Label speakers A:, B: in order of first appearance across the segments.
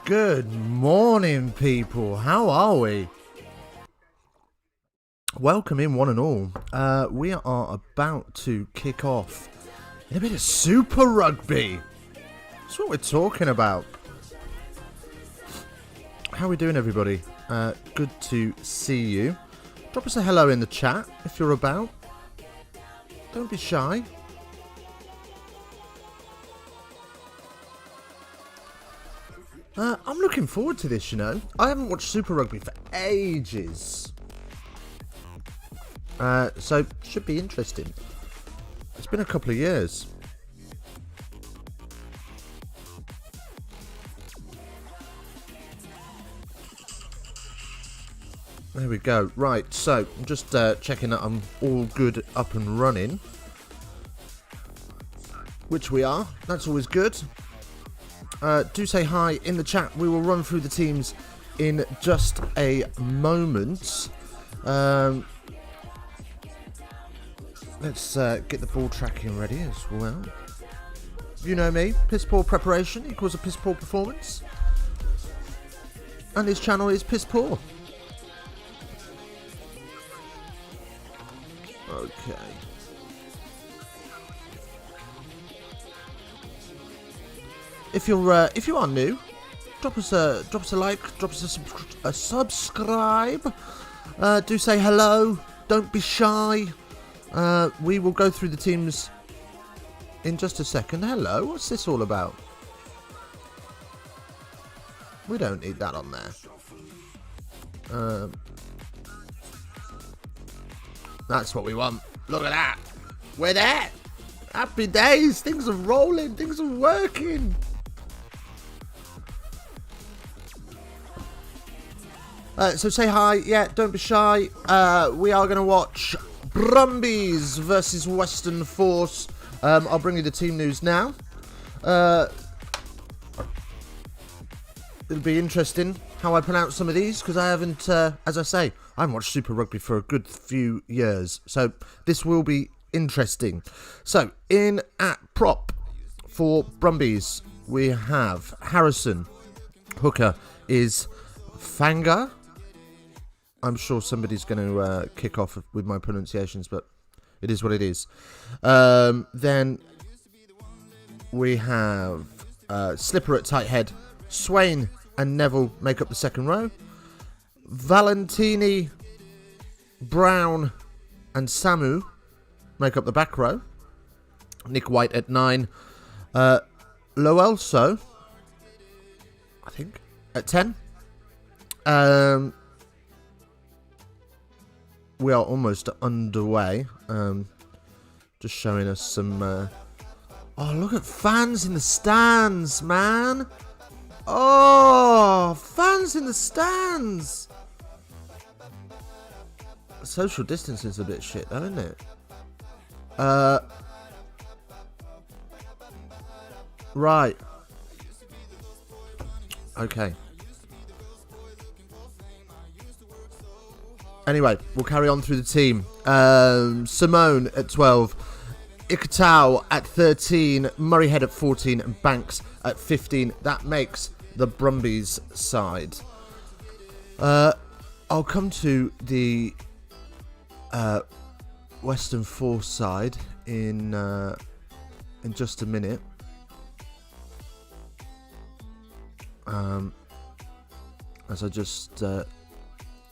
A: Good morning, people. How are we? Welcome in, one and all. We are about to kick off in a bit of Super Rugby. That's what we're talking about. How are we doing, everybody? Good to see you. Drop us a hello in the chat if you're about. Don't be shy. I'm looking forward to this, you know. I haven't watched Super Rugby for ages. So, should be interesting. It's been a couple of years. There we go. Right, so, I'm just checking that I'm all good up and running. Which we are. That's always good. Do say hi in the chat. We will run through the teams in just a moment. Let's get the ball tracking ready as well. You know me, piss poor preparation equals a piss poor performance. And this channel is piss poor. Okay. If you are new, drop us a like, drop us a subscribe. Do say hello. Don't be shy. We will go through the teams in just a second. Hello, what's this all about? We don't need that on there. That's what we want. Look at that. We're there. Happy days. Things are rolling. Things are working. So say hi. Yeah, don't be shy. We are going to watch Brumbies versus Western Force. I'll bring you the team news now. It'll be interesting how I pronounce some of these, because I haven't, as I say, I haven't watched Super Rugby for a good few years. So this will be interesting. So in at prop for Brumbies, we have Harrison. Hooker is Fanga. I'm sure somebody's going to kick off with my pronunciations, but it is what it is. Then we have Slipper at tight head. Swain and Neville make up the second row. Valentini, Brown and Samu make up the back row. Nick White at 9. Loelso, I think, at 10. We are almost underway. Just showing us some... Oh, look at fans in the stands, man. Oh, fans in the stands. Social distancing is a bit shit, though, isn't it? Right. Okay. Anyway, we'll carry on through the team. Simone at 12. Ikatau at 13. Murrayhead at 14. And Banks at 15. That makes the Brumbies side. I'll come to the Western Force side in just a minute. As I just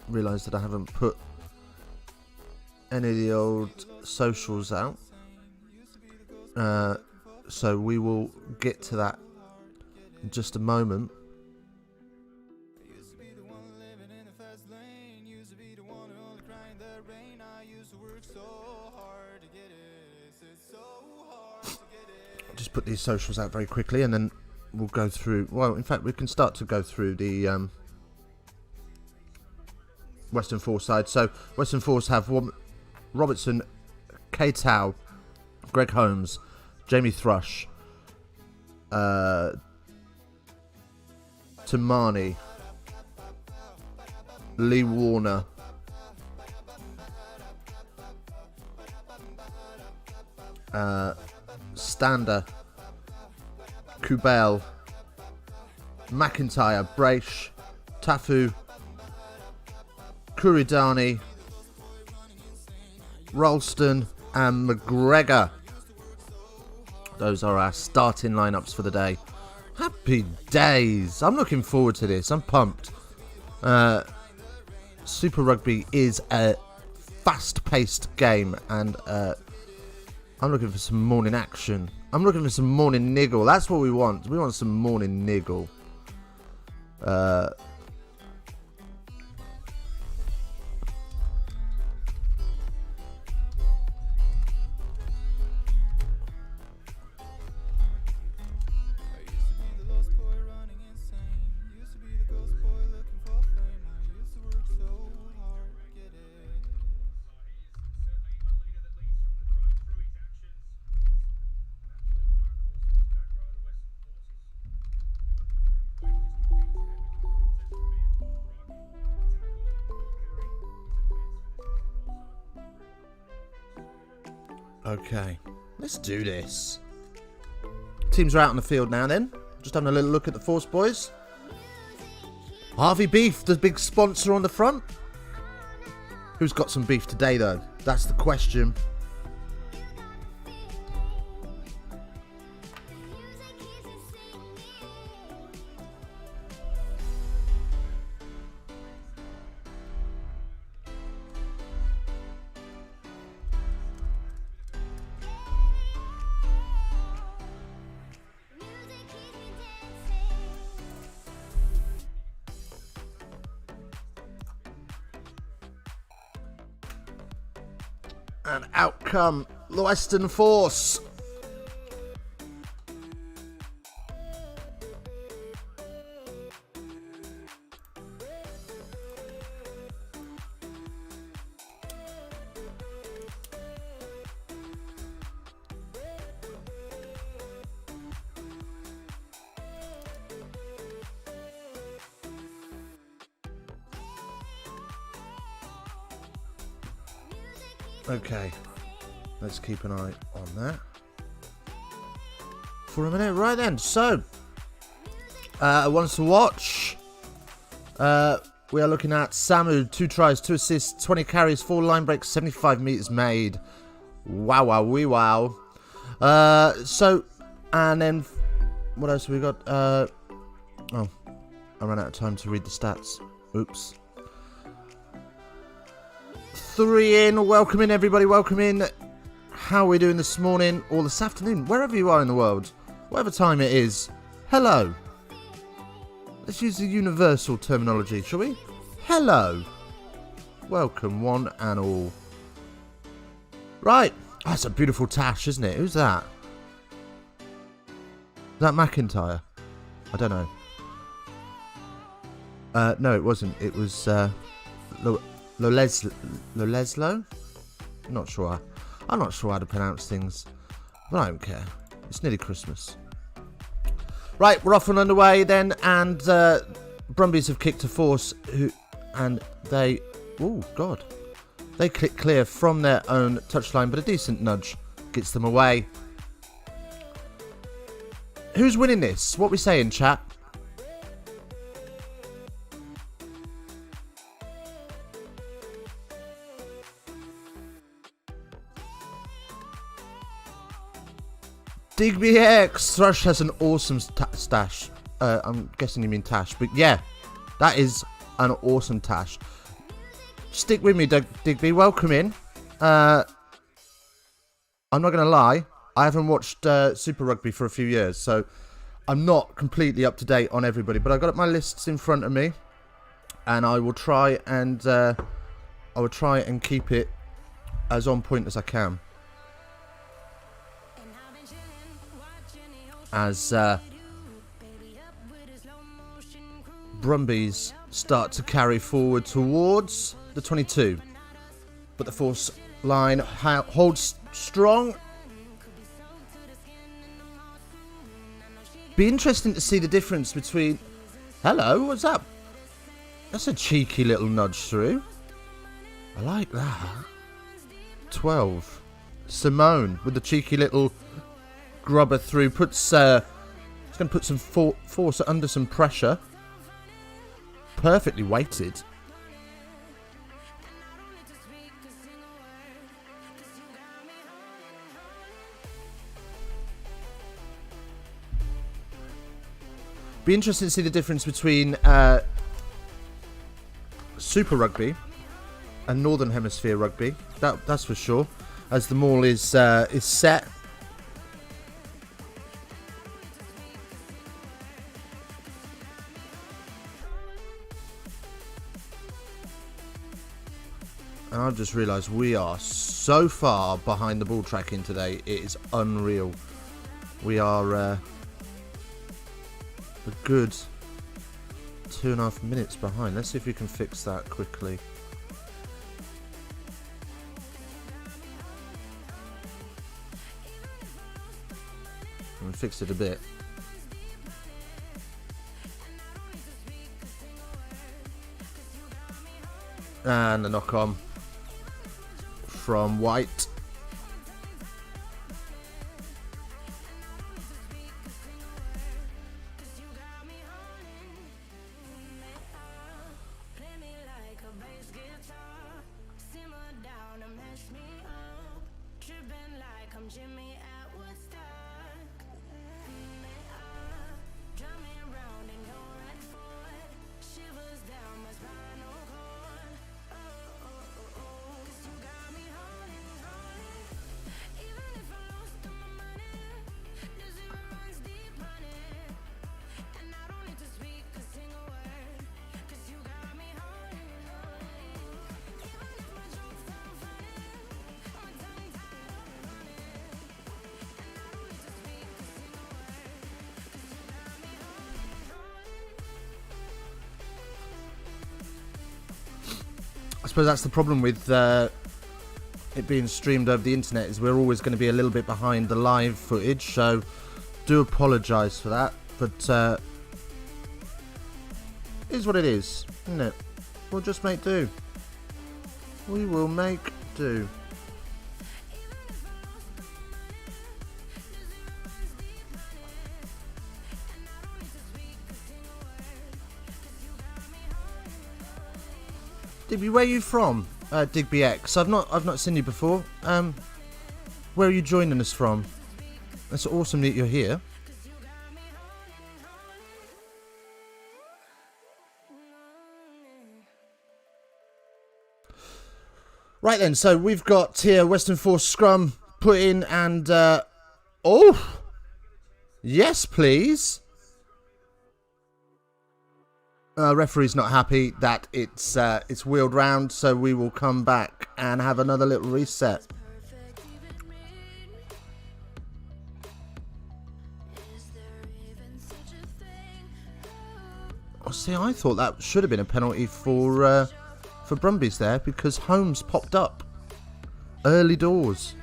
A: realised that I haven't put any of the old socials out. So we will get to that in just a moment. Just put these socials out very quickly and then we'll go through... Well, in fact, we can start to go through the Western Force side. So, Western Force have Robertson, K-Tau, Greg Holmes, Jamie Thrush, Tamani, Lee Warner, Stander, Kubel, McIntyre, Braish, Tafu, Kuridani, Ralston and McGregor. Those are our starting lineups for the day. Happy days. I'm looking forward to this. I'm pumped. Super Rugby is a fast-paced game, and I'm looking for some morning action. I'm looking for some morning niggle. That's what we want. We want some morning niggle. Okay, let's do this. Teams are out on the field now then. Just having a little look at the Force boys. Harvey Beef, the big sponsor on the front. Who's got some beef today though? That's the question. And out come the Western Force. Okay, let's keep an eye on that for a minute. Right then, so ones to watch. We are looking at Samu, 2 tries, 2 assists, 20 carries, 4 line breaks, 75 meters made. Wow, wow, wee wow. So, and then what else have we got? Oh, I ran out of time to read the stats. Oops. 3 in, welcome in everybody, welcome in. How are we doing this morning or this afternoon, wherever you are in the world, whatever time it is, hello. Let's use the universal terminology, shall we? Hello. Welcome one and all. Right, that's a beautiful tash, isn't it? Who's that? Is that McIntyre? I don't know. No, it wasn't. It was Loleslo? Not sure. I'm not sure how to pronounce things, but I don't care. It's nearly Christmas. Right, we're off and underway then, and Brumbies have kicked a Force, and they, oh god, they click clear from their own touchline, but a decent nudge gets them away. Who's winning this? What we saying, chat? Digby X! Thrush has an awesome stash. I'm guessing you mean Tash, but yeah, that is an awesome Tash. Stick with me, Digby. Welcome in. I'm not going to lie, I haven't watched Super Rugby for a few years, so I'm not completely up to date on everybody, but I've got my lists in front of me, and I will try and keep it as on point as I can. As Brumbies start to carry forward towards the 22. But the Force line holds strong. Be interesting to see the difference between... Hello, what's up? That's a cheeky little nudge through. I like that. 12. Simone with the cheeky little... grubber through, puts it's going going to put some force under some pressure. Perfectly weighted. Be interesting to see the difference between Super Rugby and Northern Hemisphere Rugby. That's for sure. As the maul is set. And I've just realised we are so far behind the ball tracking today. It is unreal. We are a good 2.5 minutes behind. Let's see if we can fix that quickly. We fixed it a bit. And the knock on from White. I suppose that's the problem with it being streamed over the internet, is we're always going to be a little bit behind the live footage, so do apologise for that, but it is what it is, isn't it? We'll just make do. We will make do. Digby, where are you from? Digby X. I've not seen you before. Where are you joining us from? It's awesome that you're here. Right then, so we've got here Western Force scrum put in, and oh, yes, please. Referee's not happy that it's wheeled round, so we will come back and have another little reset. Oh, see, I thought that should have been a penalty for Brumbies there, because Holmes popped up early doors.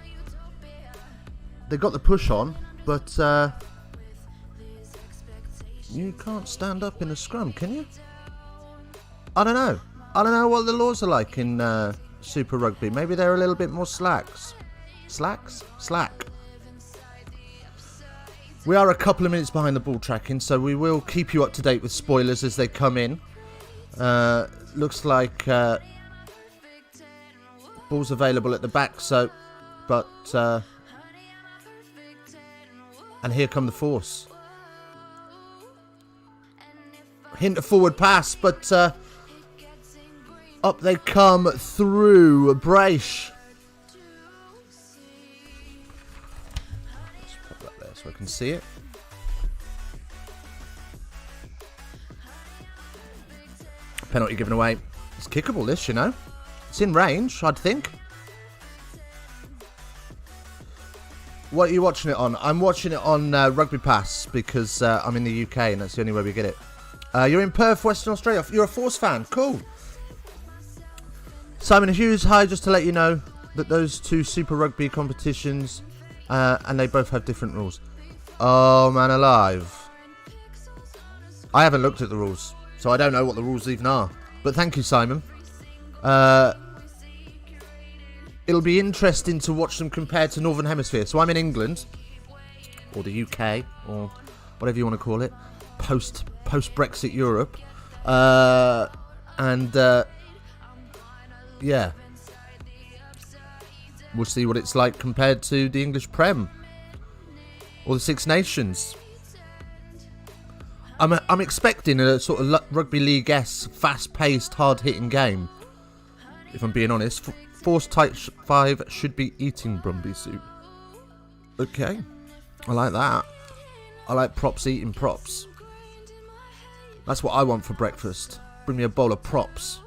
A: They got the push on, but you can't stand up in a scrum, can you? I don't know. I don't know what the laws are like in Super Rugby. Maybe they're a little bit more slacks. Slacks? Slack. We are a couple of minutes behind the ball tracking, so we will keep you up to date with spoilers as they come in. Looks like ball's available at the back, so, but, and here come the Force. Hint of forward pass, but up they come through Brace. Let's put that there so I can see it. Penalty given away. It's kickable, this, you know. It's in range, I'd think. What are you watching it on? I'm watching it on Rugby Pass, because I'm in the UK and that's the only way we get it. You're in Perth, Western Australia. You're a Force fan. Cool. Simon Hughes, hi, just to let you know that those two Super Rugby competitions, and they both have different rules. Oh, man alive. I haven't looked at the rules, so I don't know what the rules even are. But thank you, Simon. It'll be interesting to watch them compared to Northern Hemisphere. So I'm in England, or the UK, or whatever you want to call it, post Brexit Europe, yeah, we'll see what it's like compared to the English Prem or the Six Nations. I'm expecting a sort of rugby league-esque, fast-paced, hard-hitting game. If I'm being honest, Force Type 5 should be eating Brumby soup. Okay, I like that. I like props eating props. That's what I want for breakfast. Bring me a bowl of props.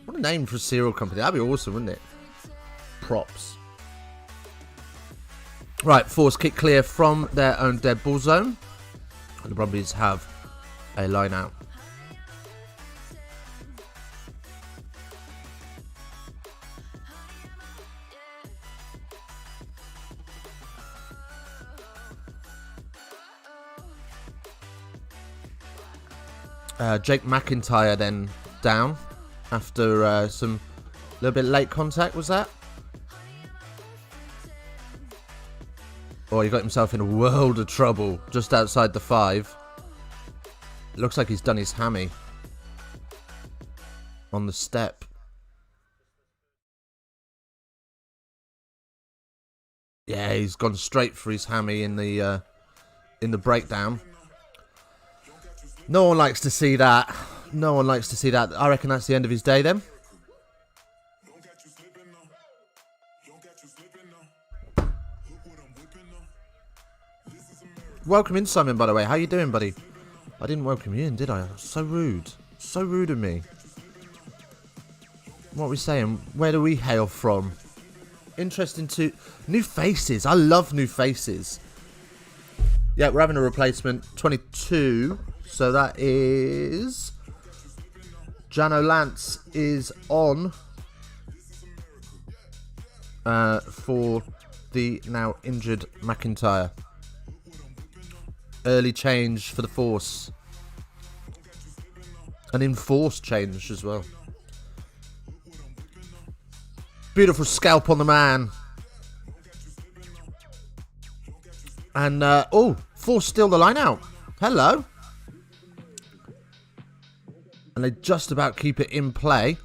A: What a name for a cereal company. That'd be awesome, wouldn't it? Props. Right, Force kick clear from their own dead ball zone. The Brumbies have a line out. Jake McIntyre then down after some little bit late contact, was that? Oh, he got himself in a world of trouble just outside the 5. Looks like he's done his hammy on the step. Yeah, he's gone straight for his hammy in the breakdown. No one likes to see that. No one likes to see that. I reckon that's the end of his day then. Welcome in, Simon, by the way. How you doing, buddy? I didn't welcome you in, did I? So rude. So rude of me. What are we saying? Where do we hail from? Interesting to... New faces. I love new faces. Yeah, we're having a replacement. 22. So that is... Jano Lance is on for the now injured McIntyre. Early change for the Force. An enforced change as well. Beautiful scalp on the man. And, oh, Force still the line out. Hello. And they just about keep it in play.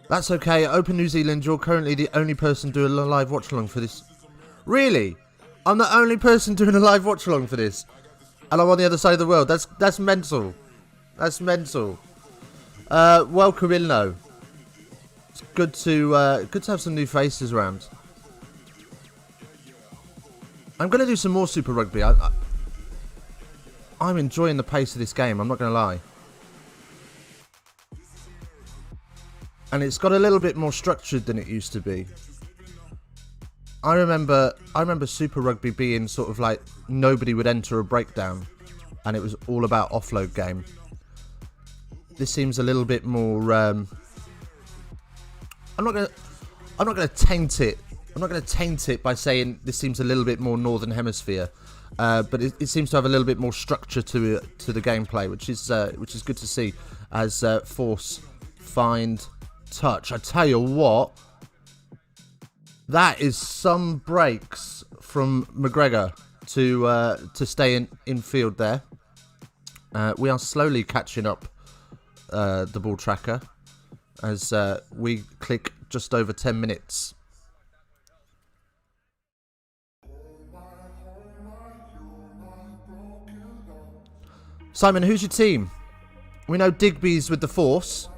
A: That's okay. Open New Zealand, you're currently the only person doing a live watch-along for this. Really? I'm the only person doing a live watch-along for this? And I'm on the other side of the world. That's mental. That's mental. Welcome in, though. It's good to have some new faces around. I'm going to do some more Super Rugby. I'm enjoying the pace of this game, I'm not going to lie. And it's got a little bit more structured than it used to be. I remember Super Rugby being sort of like nobody would enter a breakdown, and it was all about offload game. This seems a little bit more. I'm not gonna taint it. I'm not gonna taint it by saying this seems a little bit more Northern Hemisphere, but it seems to have a little bit more structure to the gameplay, which is good to see as Force find touch. I tell you what, that is some breaks from McGregor to stay in field there. We are slowly catching up the ball tracker as we click just over 10 minutes. Simon, who's your team? We know Digby's with the Force.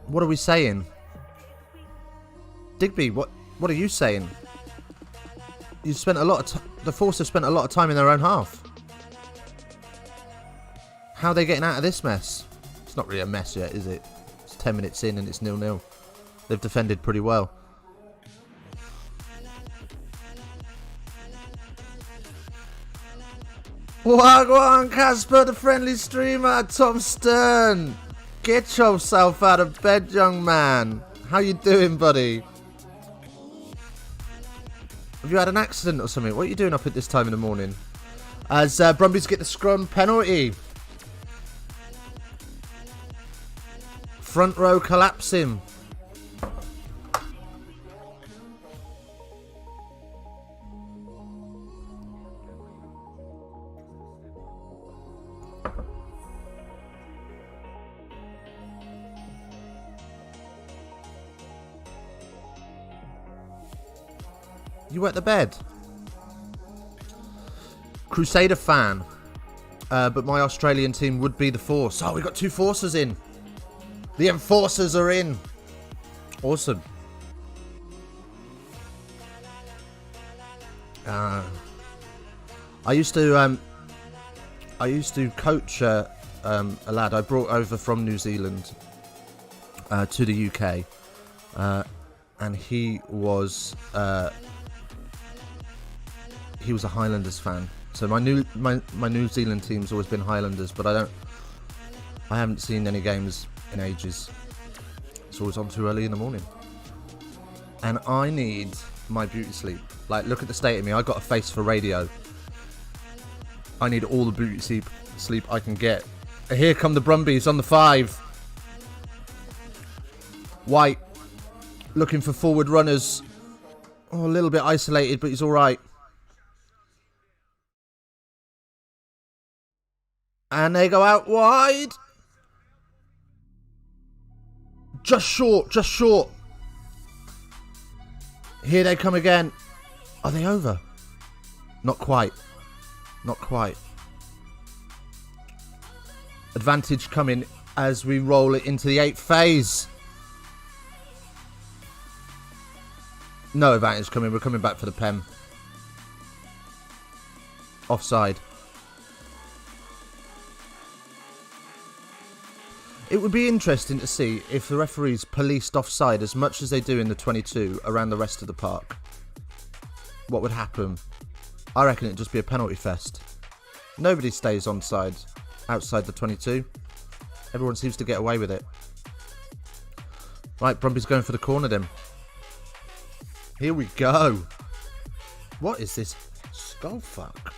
A: What are we saying? Digby, what are you saying? You spent a lot of the Force have spent a lot of time in their own half. How are they getting out of this mess? It's not really a mess yet, is it? It's 10 minutes in and it's 0-0. They've defended pretty well. Wagwan Casper, the friendly streamer, Tom Stern. Get yourself out of bed, young man. How you doing, buddy? Have you had an accident or something? What are you doing up at this time in the morning? As Brumbies get the scrum penalty. Front row collapsing. You wet the bed? Crusader fan. But my Australian team would be the Force. Oh, we got 2 Forces in. The Enforcers are in. Awesome. I used to coach a lad I brought over from New Zealand to the UK, and he was a Highlanders fan. So my New Zealand team's always been Highlanders, but I haven't seen any games in ages. It's always on too early in the morning, and I need my beauty sleep. Like, look at the state of me. I got a face for radio. I need all the beauty sleep I can get. Here come the Brumbies on the 5. White looking for forward runners. Oh, a little bit isolated, but he's all right. And they go out wide. Just short, just short. Here they come again. Are they over? Not quite. Not quite. Advantage coming as we roll it into the 8th phase. No advantage coming. We're coming back for the pen. Offside. It would be interesting to see if the referees policed offside as much as they do in the 22 around the rest of the park. What would happen? I reckon it'd just be a penalty fest. Nobody stays onside outside the 22. Everyone seems to get away with it. Right, Brumbies going for the corner then. Here we go. What is this skull fuck?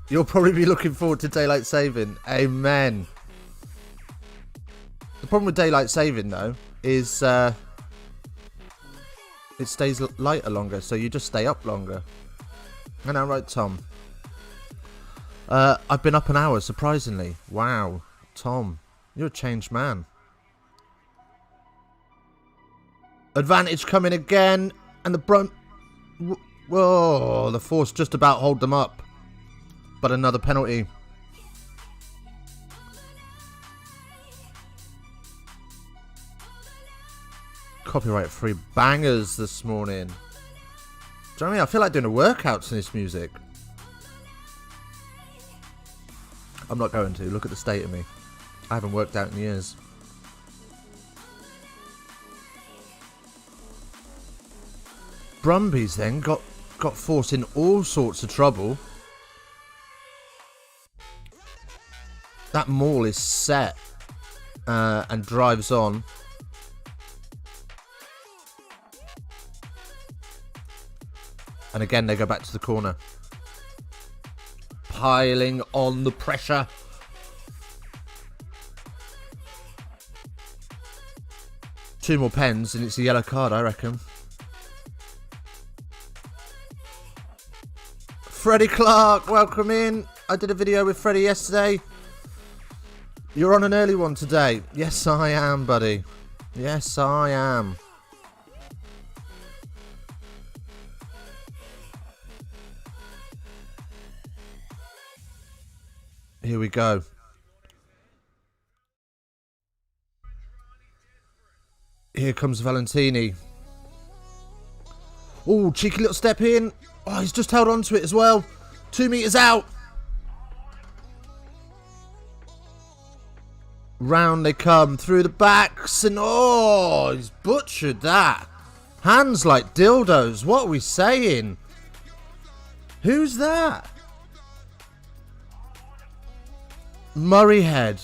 A: You'll probably be looking forward to daylight saving. Amen. The problem with daylight saving, though, is it stays lighter longer, so you just stay up longer. And I'm right, Tom. I've been up an hour, surprisingly. Wow. Tom, you're a changed man. Advantage coming again. And the Whoa, the Force just about hold them up. But another penalty. Copyright free bangers this morning. Do you know what I mean? I feel like doing a workout to this music. I'm not going to. Look at the state of me. I haven't worked out in years. Brumbies then got forced in all sorts of trouble. That maul is set and drives on. And again, they go back to the corner. Piling on the pressure. Two more pens and it's a yellow card, I reckon. Freddie Clark, welcome in. I did a video with Freddie yesterday. You're on an early one today. Yes, I am, buddy. Yes, I am. Here we go. Here comes Valentini. Oh, cheeky little step in. Oh, he's just held on to it as well. 2 meters out. Round they come through the backs and oh, he's butchered that. Hands like dildos. What are we saying? Who's that? Murray head.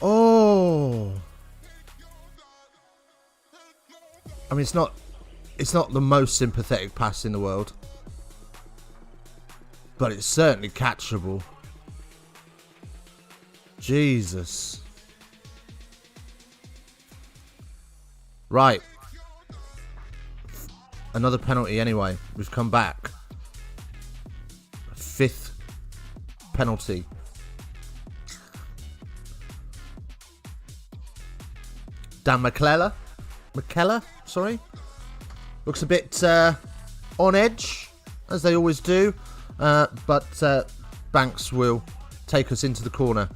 A: Oh. Oh. I mean, it's not the most sympathetic pass in the world, but it's certainly catchable. Jesus. Right. Another penalty anyway. We've come back. 5th penalty. Dan McKellar, sorry. Looks a bit on edge, as they always do. But Banks will take us into the corner.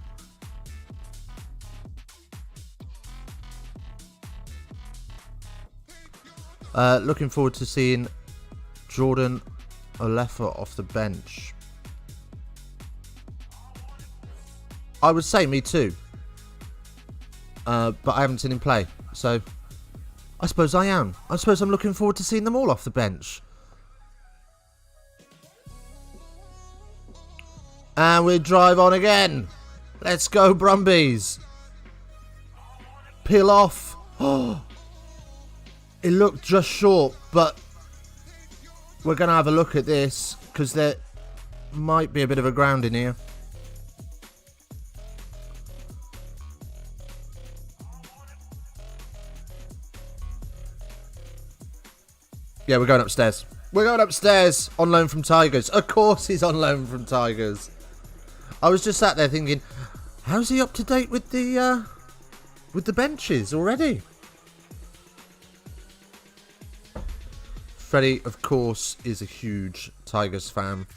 A: Looking forward to seeing Jordan Olefa off the bench. I would say me too. But I haven't seen him play. So I suppose I am. I suppose I'm looking forward to seeing them all off the bench. And we drive on again. Let's go, Brumbies. Peel off. Oh. It looked just short, but we're going to have a look at this because there might be a bit of a ground in here. Yeah, we're going upstairs. We're going upstairs on loan from Tigers. Of course he's on loan from Tigers. I was just sat there thinking, how's he up to date with the benches already? Freddie, of course, is a huge Tigers fan.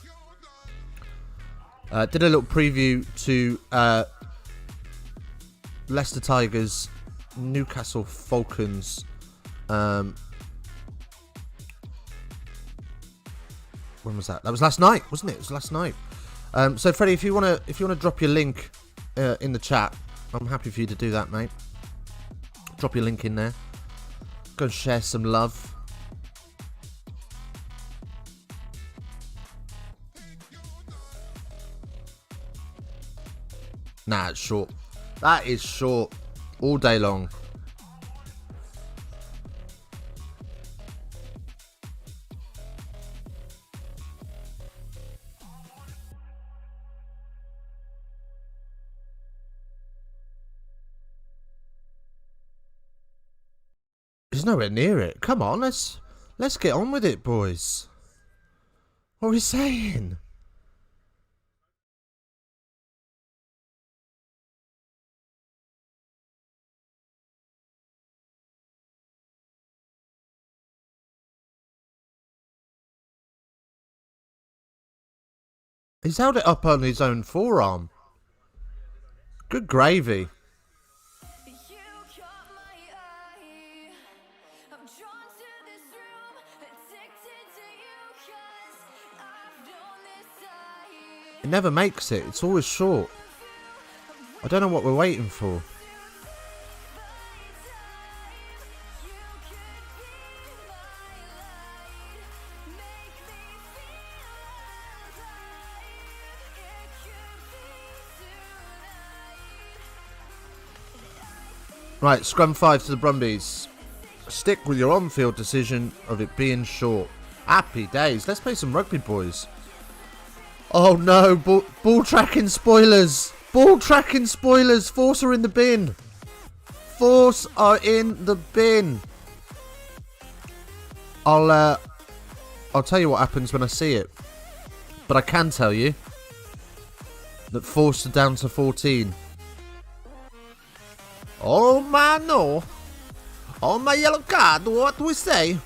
A: Did a little preview to Leicester Tigers, Newcastle Falcons. When was that? That was last night, wasn't it? It was last night. So Freddie, if you wanna drop your link in the chat, I'm happy for you to do that, mate. Drop your link in there. Go and share some love. Nah, it's short. That is short. All day long. He's nowhere near it. Come on, let's get on with it, boys. What are we saying? He's held it up on his own forearm. Good gravy. It never makes it. It's always short. I don't know what we're waiting for. Right, scrum 5 to the Brumbies. Stick with your on-field decision of it being short. Happy days. Let's play some rugby, boys. Oh no, ball tracking spoilers. Ball tracking spoilers. Force are in the bin. Force are in the bin. I'll tell you what happens when I see it. But I can tell you that Force are down to 14. Oh my no. Oh my yellow card. What do we say?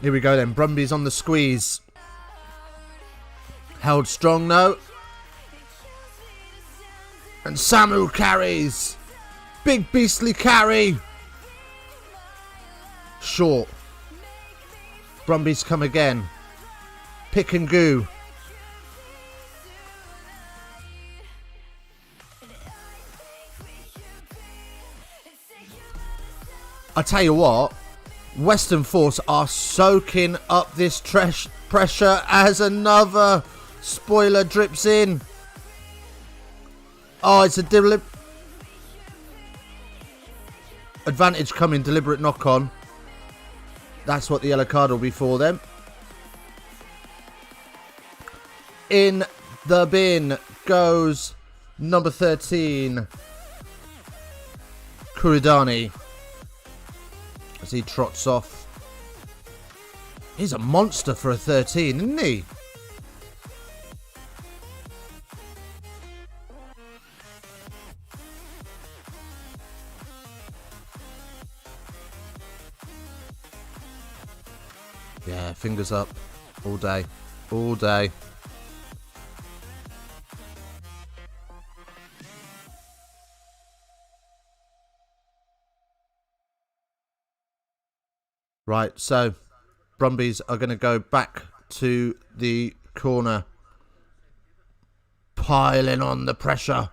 A: Here we go then. Brumbies on the squeeze. Held strong though. And Samu carries. Big beastly carry. Short. Brumbies come again. Pick and goo. I tell you what, Western Force are soaking up this pressure as another spoiler drips in. Oh, it's a advantage coming, deliberate knock on. That's what the yellow card will be for them. In the bin goes number 13, Kuridani, as he trots off. He's a monster for a 13, isn't he? Yeah, fingers up all day, all day. Right, so Brumbies are going to go back to the corner, piling on the pressure.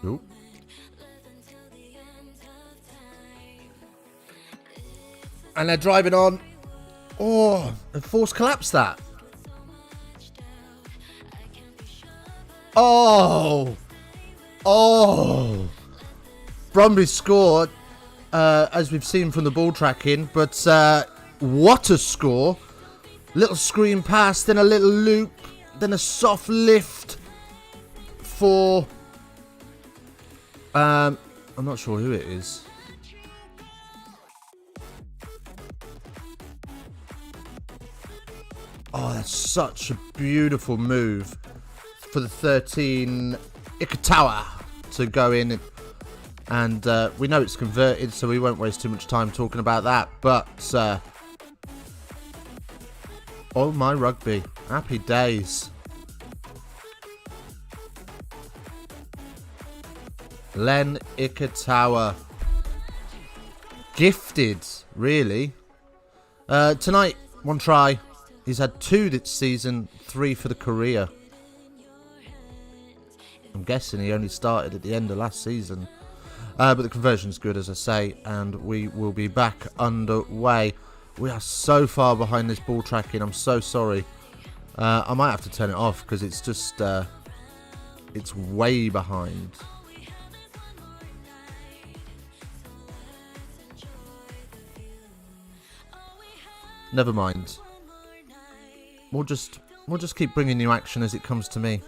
A: Nope. And they're driving on. Oh, the Force collapsed that. Oh. Oh. Brumbies scored, as we've seen from the ball tracking. But what a score. Little screen pass, then a little loop, then a soft lift for... I'm not sure who it is. Oh, that's such a beautiful move for the 13 Ikatawa to go in. And we know it's converted, so we won't waste too much time talking about that. But, oh my rugby. Happy days. Len Ikatawa. Gifted, really. Tonight, 1 try. He's had 2 this season, 3 for the career. I'm guessing he only started at the end of last season. But the conversion's good, as I say, and we will be back underway. We are so far behind this ball tracking. I'm so sorry. I might have to turn it off because it's just... it's way behind. Never mind. We'll just keep bringing you action as it comes to me.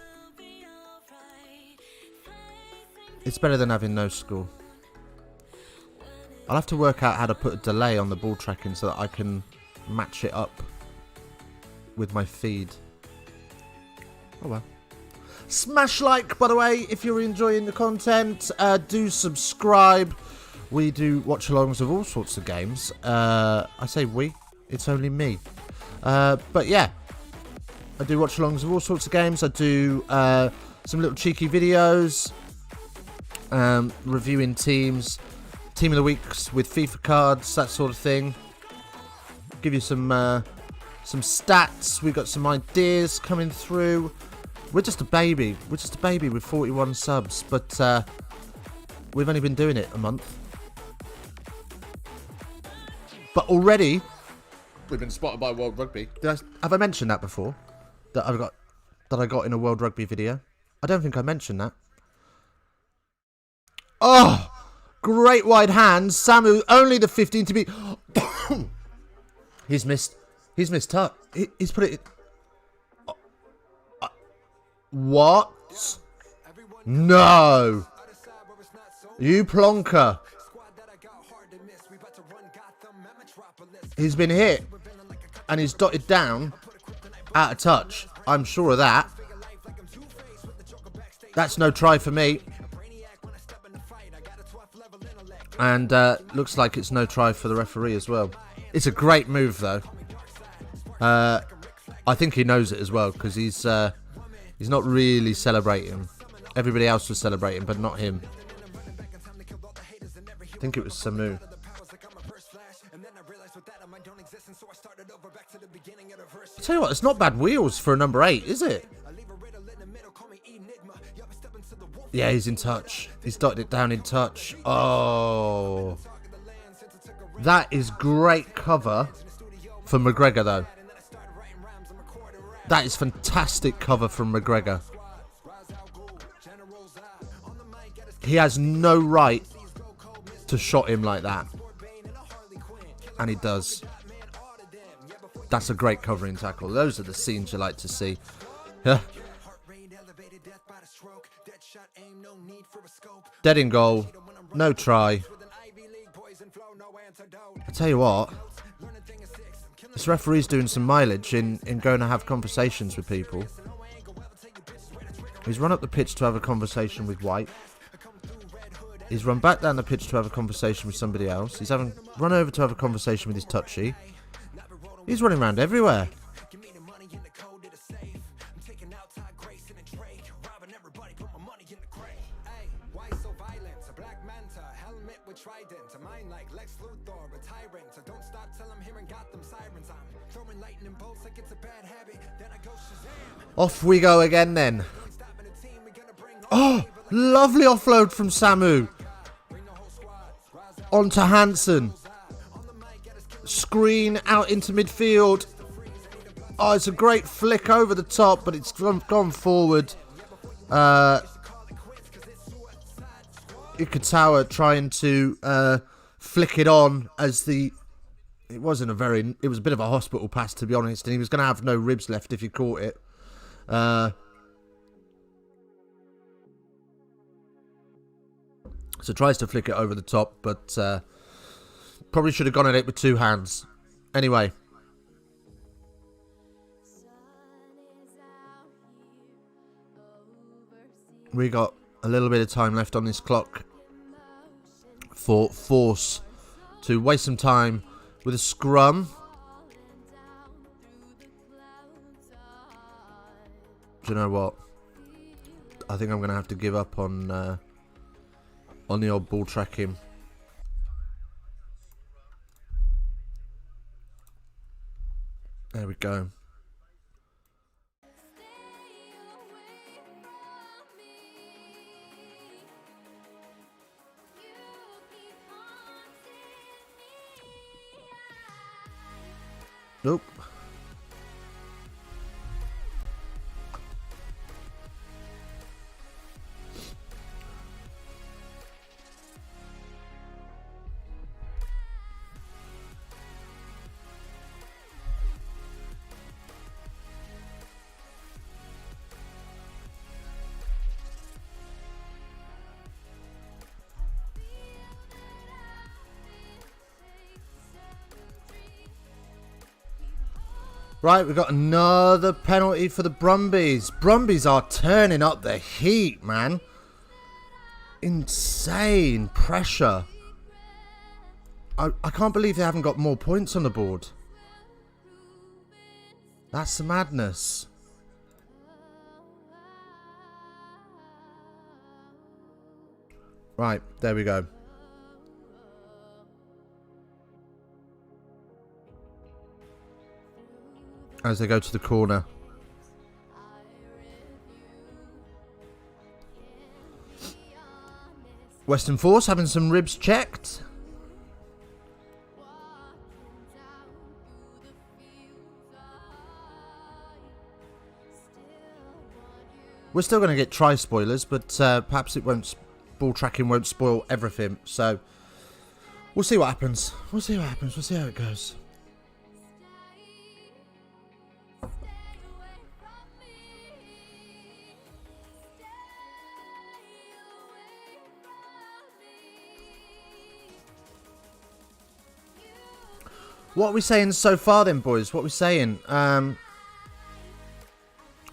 A: It's better than having no score. I'll have to work out how to put a delay on the ball tracking so that I can match it up with my feed. Oh well. Smash like, by the way, if you're enjoying the content. Do subscribe. We do watch-alongs of all sorts of games. I say we. It's only me. But yeah. I do watch-alongs of all sorts of games. I do some little cheeky videos. Reviewing teams. Team of the weeks with FIFA cards. That sort of thing. Give you some stats. We've got some ideas coming through. We're just a baby. We're just a baby with 41 subs. But we've only been doing it a month. But already... we've been spotted by World Rugby. Have I mentioned that before? That I got in a World Rugby video? I don't think I mentioned that. Oh! Great wide hands. Samu, only the 15 to beat. He's missed. He's missed touch. He's put it... what? No! You plonker. He's been hit. And he's dotted down. Out of touch. I'm sure of that. That's no try for me. And looks like it's no try for the referee as well. It's a great move, though. I think he knows it as well, because he's not really celebrating. Everybody else was celebrating, but not him. I think it was Samu. I tell you what, it's not bad wheels for a number 8, is it? Yeah, he's in touch. He's dotted it down in touch. Oh. That is great cover for McGregor, though. That is fantastic cover from McGregor. He has no right to shot him like that. And he does. That's a great covering tackle. Those are the scenes you like to see. Dead in goal. No try. I tell you what. This referee's doing some mileage in going to have conversations with people. He's run up the pitch to have a conversation with White. He's run back down the pitch to have a conversation with somebody else. He's run over to have a conversation with his touchy. He's running around everywhere. Off we go again then. Oh, lovely offload from Samu. Onto Hansen. Screen out into midfield. Oh, it's a great flick over the top, but it's gone forward. Ikatawa trying to flick it on as it was a bit of a hospital pass, to be honest, and he was going to have no ribs left if he caught it. So tries to flick it over the top, but probably should have gone at it with 2 hands. Anyway. We got a little bit of time left on this clock for Force to waste some time with a scrum. Do you know what? I think I'm going to have to give up on the old ball tracking. There we go. Nope. Right, we've got another penalty for the Brumbies. Brumbies are turning up the heat, man. Insane pressure. I can't believe they haven't got more points on the board. That's the madness. Right, there we go. As they go to the corner. Western Force having some ribs checked. We're still going to get try spoilers, but perhaps it won't. Ball tracking won't spoil everything. So we'll see what happens. We'll see what happens. We'll see how it goes. What are we saying so far then, boys? What are we saying?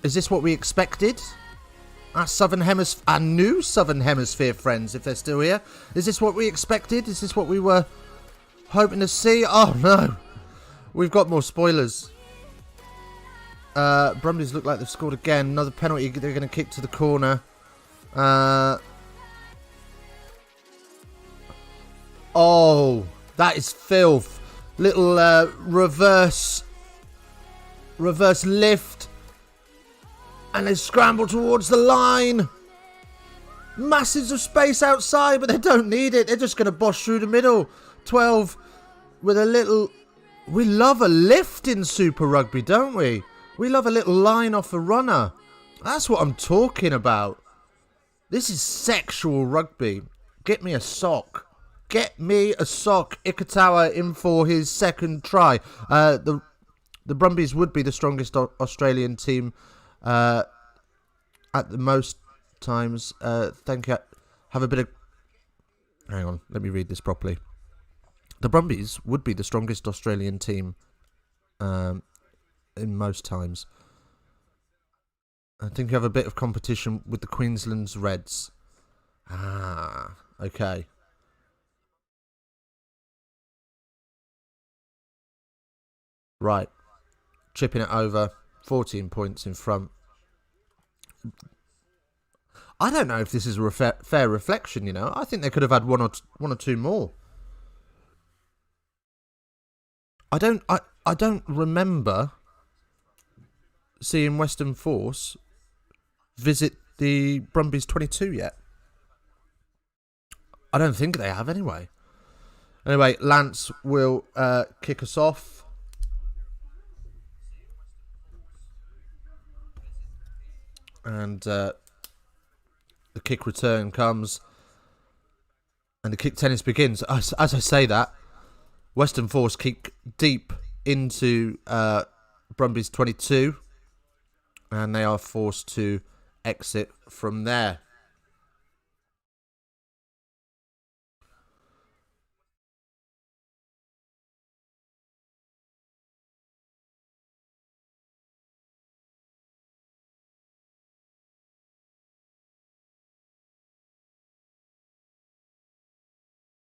A: Is this what we expected? Our new Southern Hemisphere friends, if they're still here. Is this what we expected? Is this what we were hoping to see? Oh, no. We've got more spoilers. Brumbies look like they've scored again. Another penalty they're going to kick to the corner. Oh, that is filth. Little reverse Reverse lift. And they scramble towards the line. Masses of space outside, but they don't need it. They're just going to bosh through the middle. 12 with a little... We love a lift in Super Rugby, don't we? We love a little line off a runner. That's what I'm talking about. This is sexual rugby. Get me a sock. Get me a sock. Ikatawa in for his second try. The Brumbies would be the strongest Australian team at the most times. Thank you. Have a bit of... Hang on, let me read this properly. The Brumbies would be the strongest Australian team in most times. I think you have a bit of competition with the Queensland's Reds. Ah, okay. Right. Chipping it over. 14 points in front. I don't know if this is a fair reflection, you know. I think they could have had one or two more. I don't remember seeing Western Force visit the Brumbies 22 yet. I don't think they have anyway. Anyway, Lance will kick us off. And the kick return comes. And the kick tennis begins. As I say that, Western Force kick deep into Brumbies 22. And they are forced to exit from there.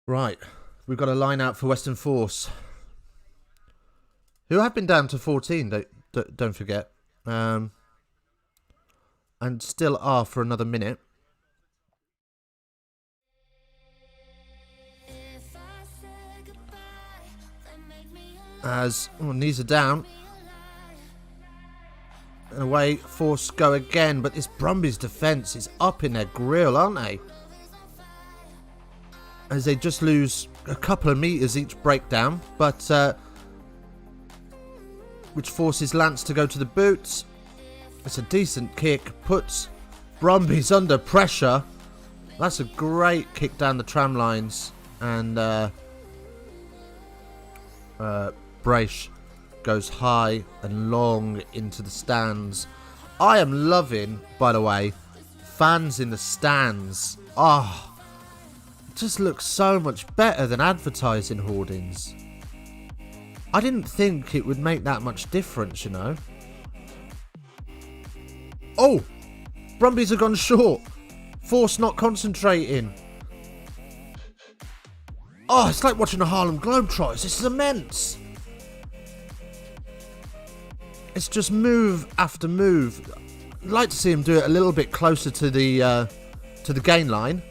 A: Right, we've got a line out for Western Force, who have been down to 14, don't forget, and still are for another minute. As knees are down, and away Force go again, but this Brumbies defence is up in their grill, aren't they? As they just lose a couple of metres each breakdown, but which forces Lance to go to the boots. It's a decent kick, puts Brumbies under pressure. That's a great kick down the tram lines, and Brace goes high and long into the stands. I am loving, by the way, fans in the stands. Oh, just looks so much better than advertising hoardings. I didn't think it would make that much difference, you know. Oh! Brumbies have gone short. Force not concentrating. Oh, it's like watching the Harlem Globetrotters. This is immense. It's just move after move. I'd like to see him do it a little bit closer to the gain line.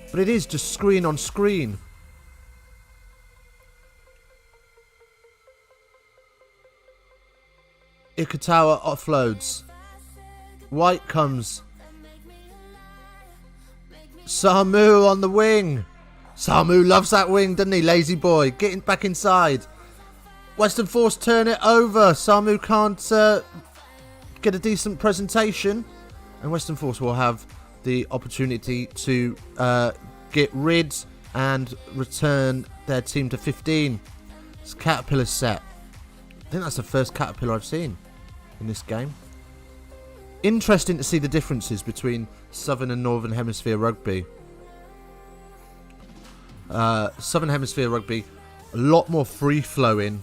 A: But it is just screen on screen. Ikatawa offloads. White comes. Samu on the wing. Samu loves that wing, doesn't he? Lazy boy. Getting back inside. Western Force turn it over. Samu can't get a decent presentation. And Western Force will have the opportunity to get rid and return their team to 15. It's Caterpillar set. I think that's the first Caterpillar I've seen in this game. Interesting to see the differences between Southern and Northern Hemisphere rugby. Southern Hemisphere rugby, a lot more free-flowing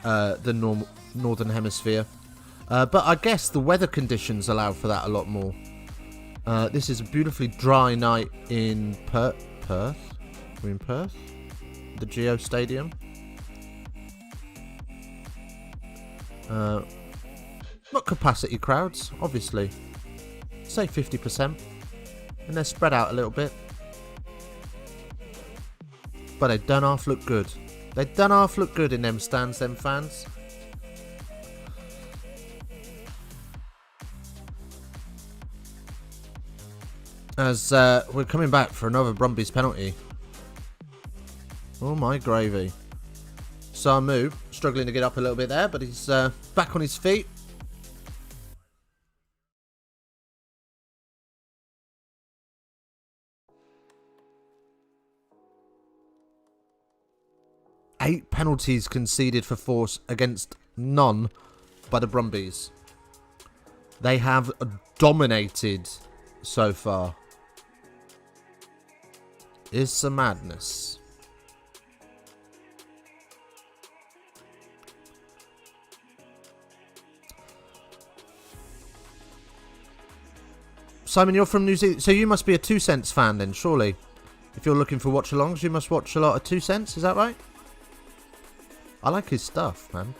A: than Northern Hemisphere. But I guess the weather conditions allow for that a lot more. This is a beautifully dry night in Perth. We're in Perth? The Geo Stadium. Not capacity crowds, obviously. Say 50%. And they're spread out a little bit. But they done half look good. They done half look good in them stands, them fans. As we're coming back for another Brumbies penalty. Oh my gravy. Samu struggling to get up a little bit there, but he's back on his feet. Eight penalties conceded for force against none by the Brumbies. They have dominated so far. It's a madness. Simon, you're from New Zealand, so you must be a 2 Cents fan then, surely. If you're looking for watch-alongs, you must watch a lot of 2 Cents, is that right? I like his stuff, man.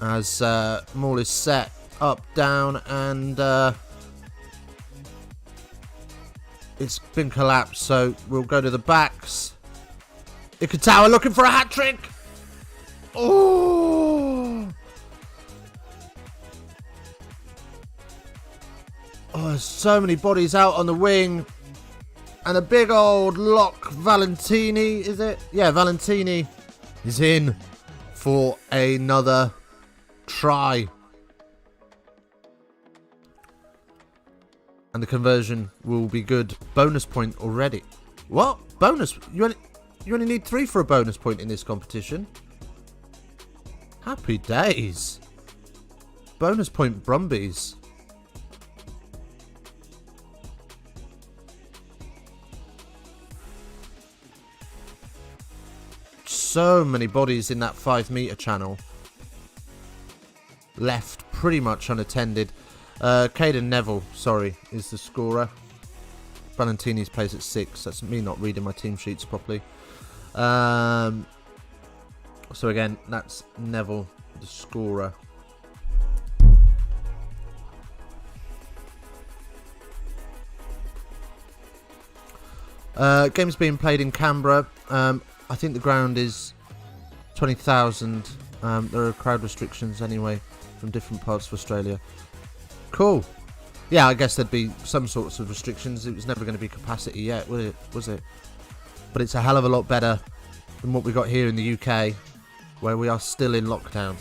A: As Maul is set up, down, and it's been collapsed, so we'll go to the backs. Ikatawa looking for a hat-trick! Oh! Oh, there's so many bodies out on the wing. And a big old lock. Valentini, is it? Yeah, Valentini is in for another try. And the conversion will be good. Bonus point already. What? Bonus? You only need 3 for a bonus point in this competition. Happy days. Bonus point Brumbies. So many bodies in that 5-metre channel. Left pretty much unattended. Caden Neville, sorry, is the scorer. Valentini's plays at 6. That's me not reading my team sheets properly. So again, that's Neville, the scorer. Game's being played in Canberra. I think the ground is 20,000. There are crowd restrictions anyway from different parts of Australia. Cool. Yeah, I guess there'd be some sorts of restrictions. It was never going to be capacity yet, was it? But it's a hell of a lot better than what we got here in the UK, where we are still in lockdown.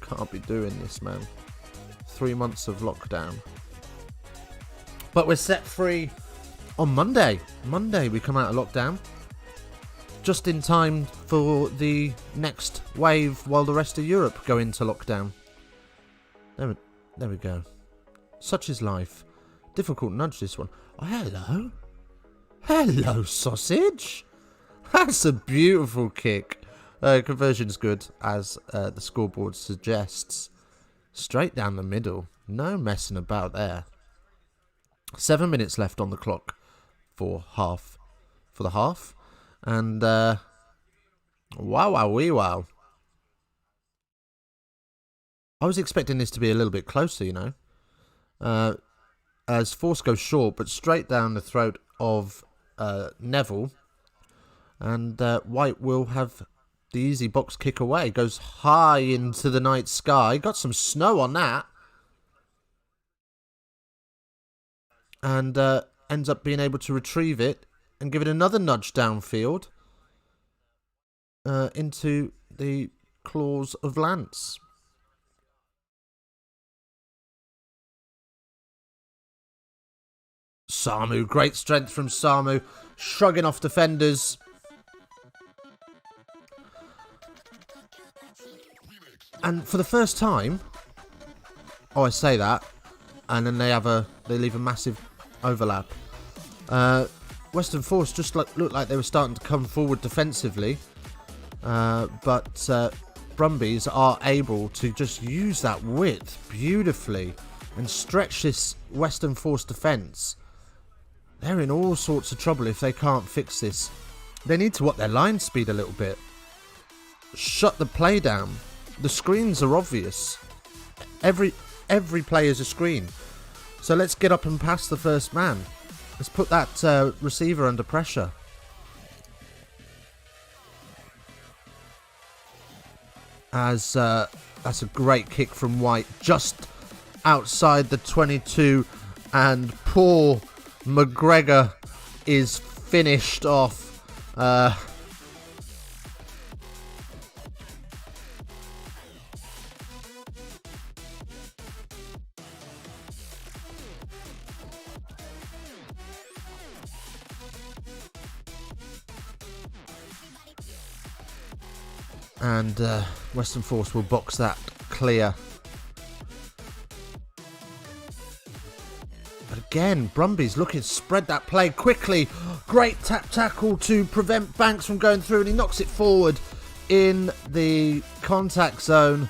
A: Can't be doing this, man. 3 months of lockdown. But we're set free on Monday. Monday we come out of lockdown. Just in time for the next wave while the rest of Europe go into lockdown. There we go. Such is life. Difficult nudge, this one. Oh, hello. Hello, sausage. That's a beautiful kick. Conversion's good, as the scoreboard suggests. Straight down the middle. No messing about there. 7 minutes left on the clock for the half. And, wow. I was expecting this to be a little bit closer, you know. As force goes short, but straight down the throat of Neville. And White will have the easy box kick away. Goes high into the night sky. Got some snow on that. And ends up being able to retrieve it and give it another nudge downfield into the claws of Lance. Samu, great strength from Samu, shrugging off defenders. And for the first time, I say that, and then they leave a massive overlap. Western Force just looked like they were starting to come forward defensively, but Brumbies are able to just use that width beautifully and stretch this Western Force defence. They're in all sorts of trouble if they can't fix this. They need to up their line speed a little bit. Shut the play down. The screens are obvious. Every play is a screen. So let's get up and pass the first man. Let's put that receiver under pressure. as that's a great kick from White, just outside the 22, and poor McGregor is finished off. And Western Force will box that clear. But again, Brumbies looking to spread that play quickly. Great tap tackle to prevent Banks from going through, and he knocks it forward in the contact zone.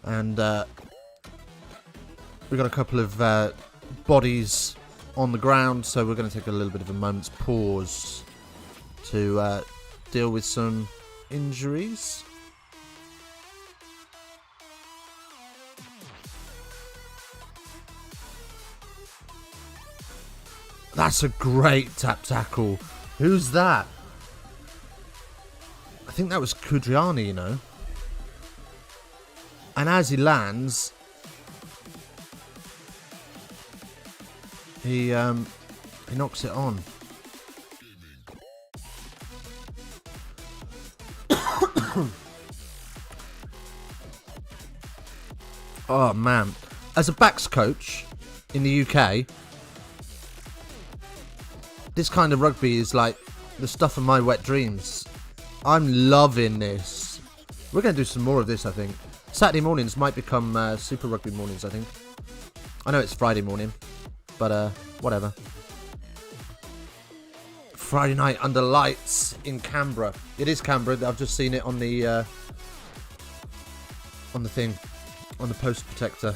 A: And we've got a couple of bodies on the ground, so we're going to take a little bit of a moment's pause to deal with some injuries. That's a great tap tackle. Who's that? I think that was Kudriani, you know. And as he lands, he knocks it on. Oh man, as a backs coach in the UK, this kind of rugby is like the stuff of my wet dreams. I'm loving this. We're going to do some more of this, I think. Saturday mornings might become Super Rugby mornings, I think. I know it's Friday morning, but whatever. Friday night under lights in Canberra. It is Canberra. I've just seen it on the thing, on the post protector.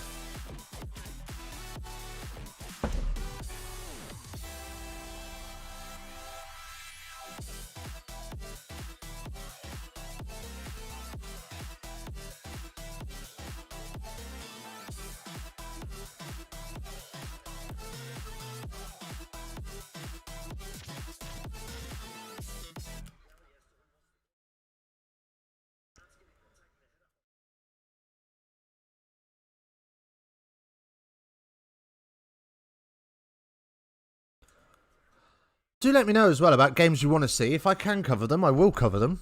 A: Do let me know as well about games you want to see. If I can cover them, I will cover them.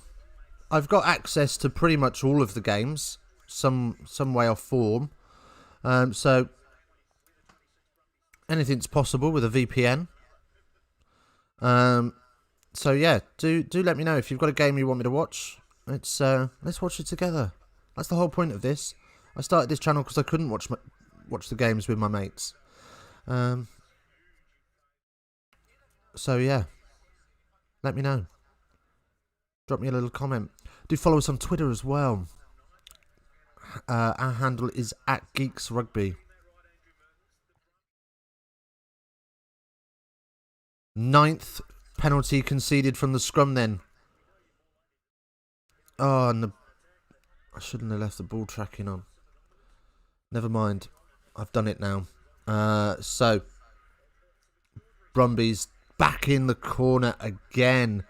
A: I've got access to pretty much all of the games, some way or form. So anything's possible with a VPN. So yeah, do let me know if you've got a game you want me to watch. Let's watch it together. That's the whole point of this. I started this channel because I couldn't watch the games with my mates. So yeah, let me know. Drop me a little comment. Do follow us on Twitter as well. Our handle is @GeeksRugby. 9th penalty conceded from the scrum then. Oh, and I shouldn't have left the ball tracking on. Never mind. I've done it now. So, Brumbies back in the corner again.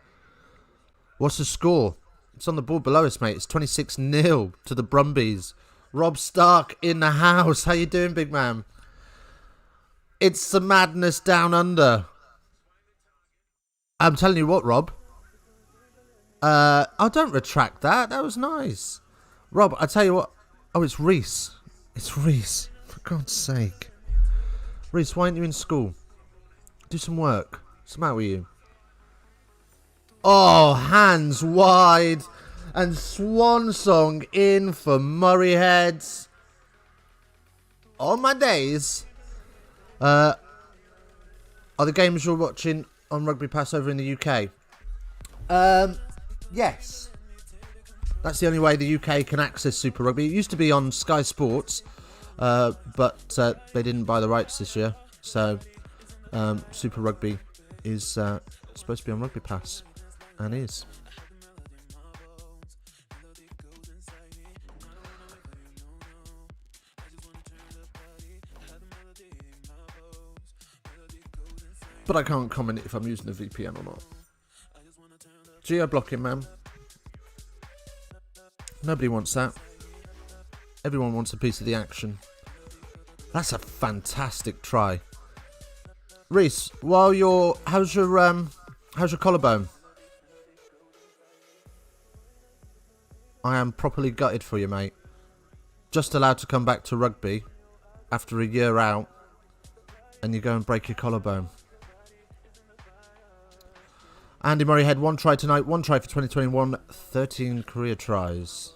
A: What's the score? It's on the board below us, mate. It's 26-0 to the Brumbies. Rob Stark in the house. How you doing, big man? It's the madness down under. I'm telling you what, Rob. Oh, don't retract that. That was nice. Rob, I tell you what. Oh, it's Reese. It's Reese. For God's sake. Reese, why aren't you in school? Do some work. What's the matter with you? Oh, hands wide. And swan song in for Murray Heads. On my days. Are the games you're watching on Rugby Pass over in the UK? Yes. That's the only way the UK can access Super Rugby. It used to be on Sky Sports, but they didn't buy the rights this year. So Super Rugby is supposed to be on Rugby Pass, and is. But I can't comment if I'm using a VPN or not. Geo-blocking, man. Nobody wants that. Everyone wants a piece of the action. That's a fantastic try. Reese, while you're... How's your collarbone? I am properly gutted for you, mate. Just allowed to come back to rugby after a year out, and you go and break your collarbone. Andy Murray had 1 try tonight, 1 try for 2021, 13 career tries.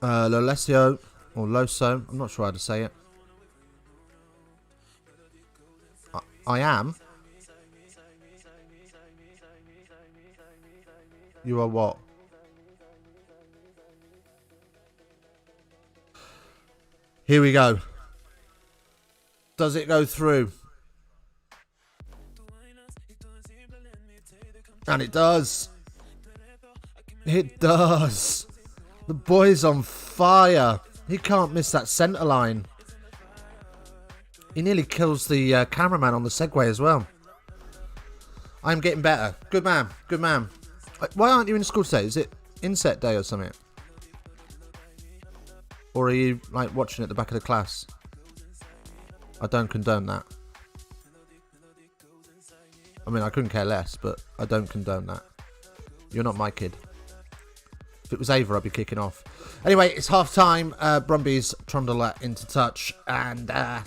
A: Lolesio, or Loso, I'm not sure how to say it. I am. You are what? Here we go. Does it go through? And it does. It does. The boy's on fire. He can't miss that centre line. He nearly kills the cameraman on the Segway as well. I'm getting better. Good man. Good man. Why aren't you in school today? Is it inset day or something? Or are you like watching at the back of the class? I don't condone that. I mean, I couldn't care less, but I don't condone that. You're not my kid. If it was Ava, I'd be kicking off. Anyway, it's half time. Brumbies trundle into touch. And why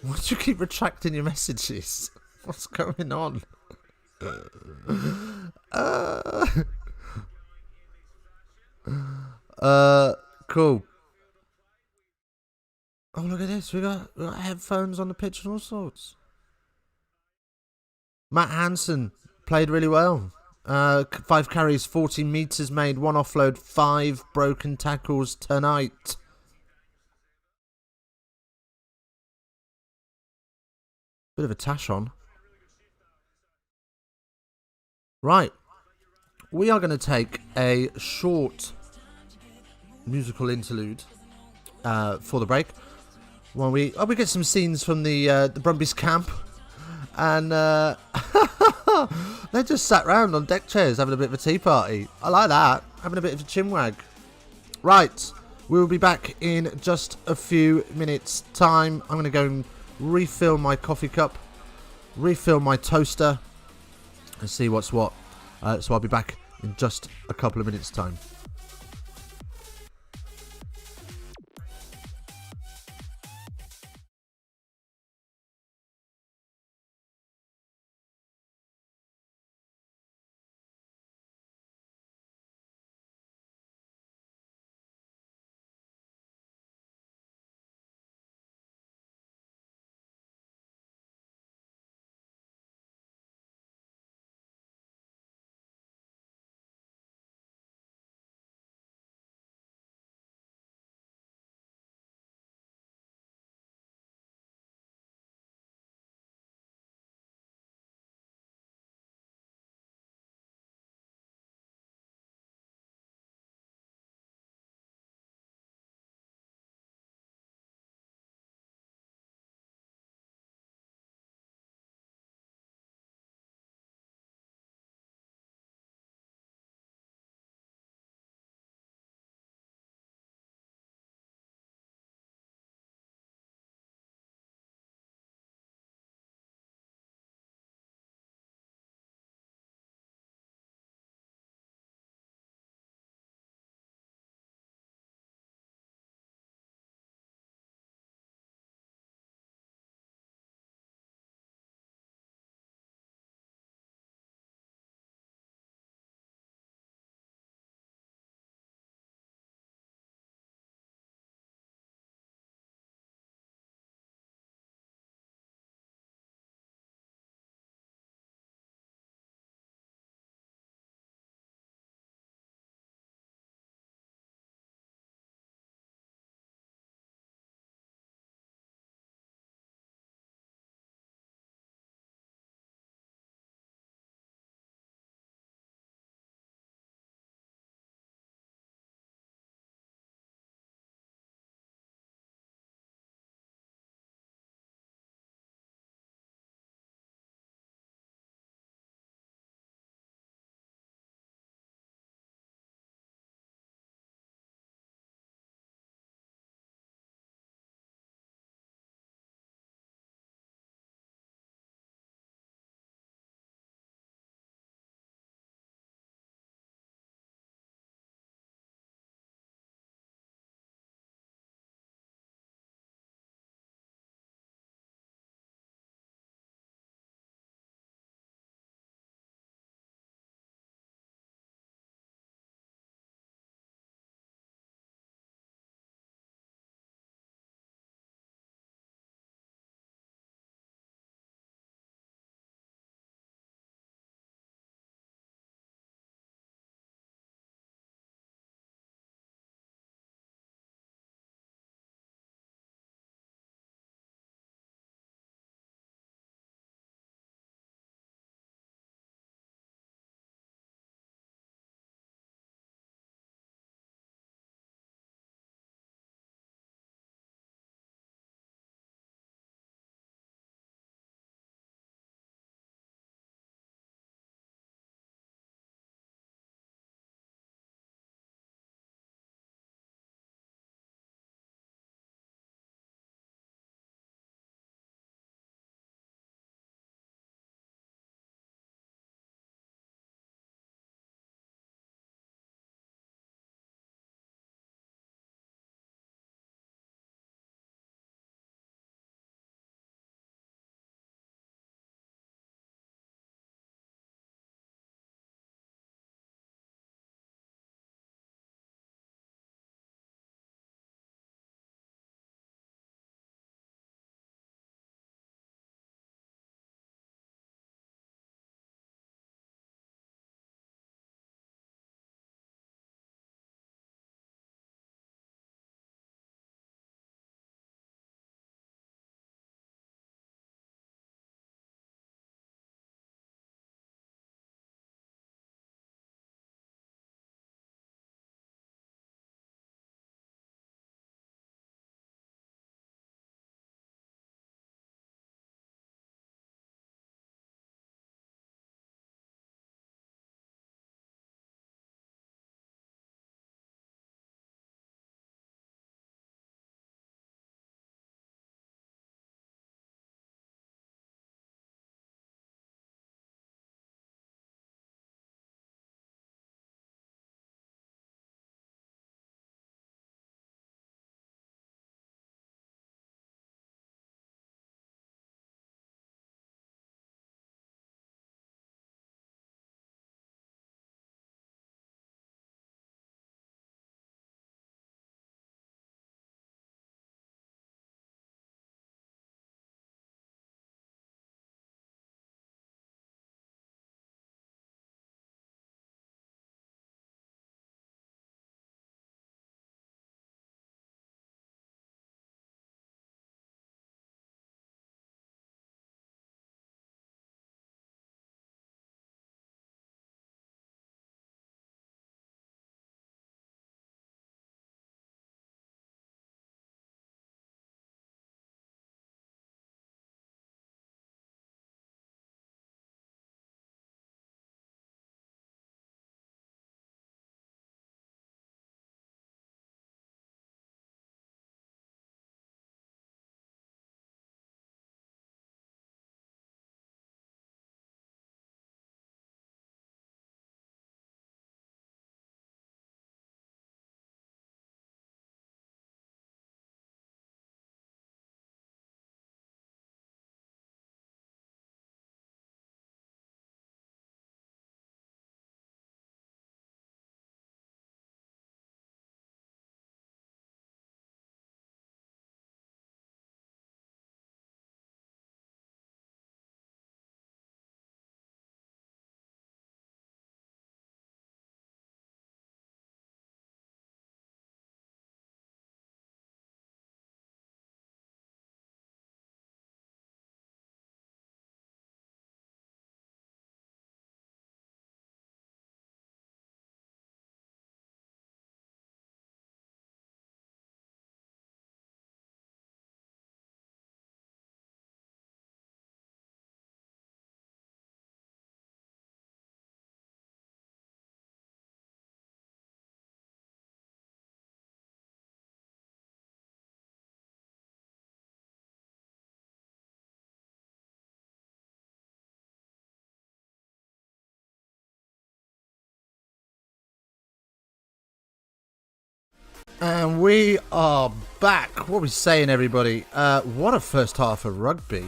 A: do you keep retracting your messages? What's going on? Cool. Oh, look at this. We got headphones on the pitch and all sorts. Matt Hansen played really well. 5 carries, 40 metres made, 1 offload, 5 broken tackles tonight. Bit of a tash on. Right. We are going to take a short musical interlude for the break. When we get some scenes from the Brumbies camp. And they just sat round on deck chairs having a bit of a tea party. I like that. Having a bit of a chinwag. Right. We will be back in just a few minutes' time. I'm going to go and refill my coffee cup. Refill my toaster. And see what's what. So I'll be back in just a couple of minutes' time. And we are back. What are we saying, everybody? What a first half of rugby.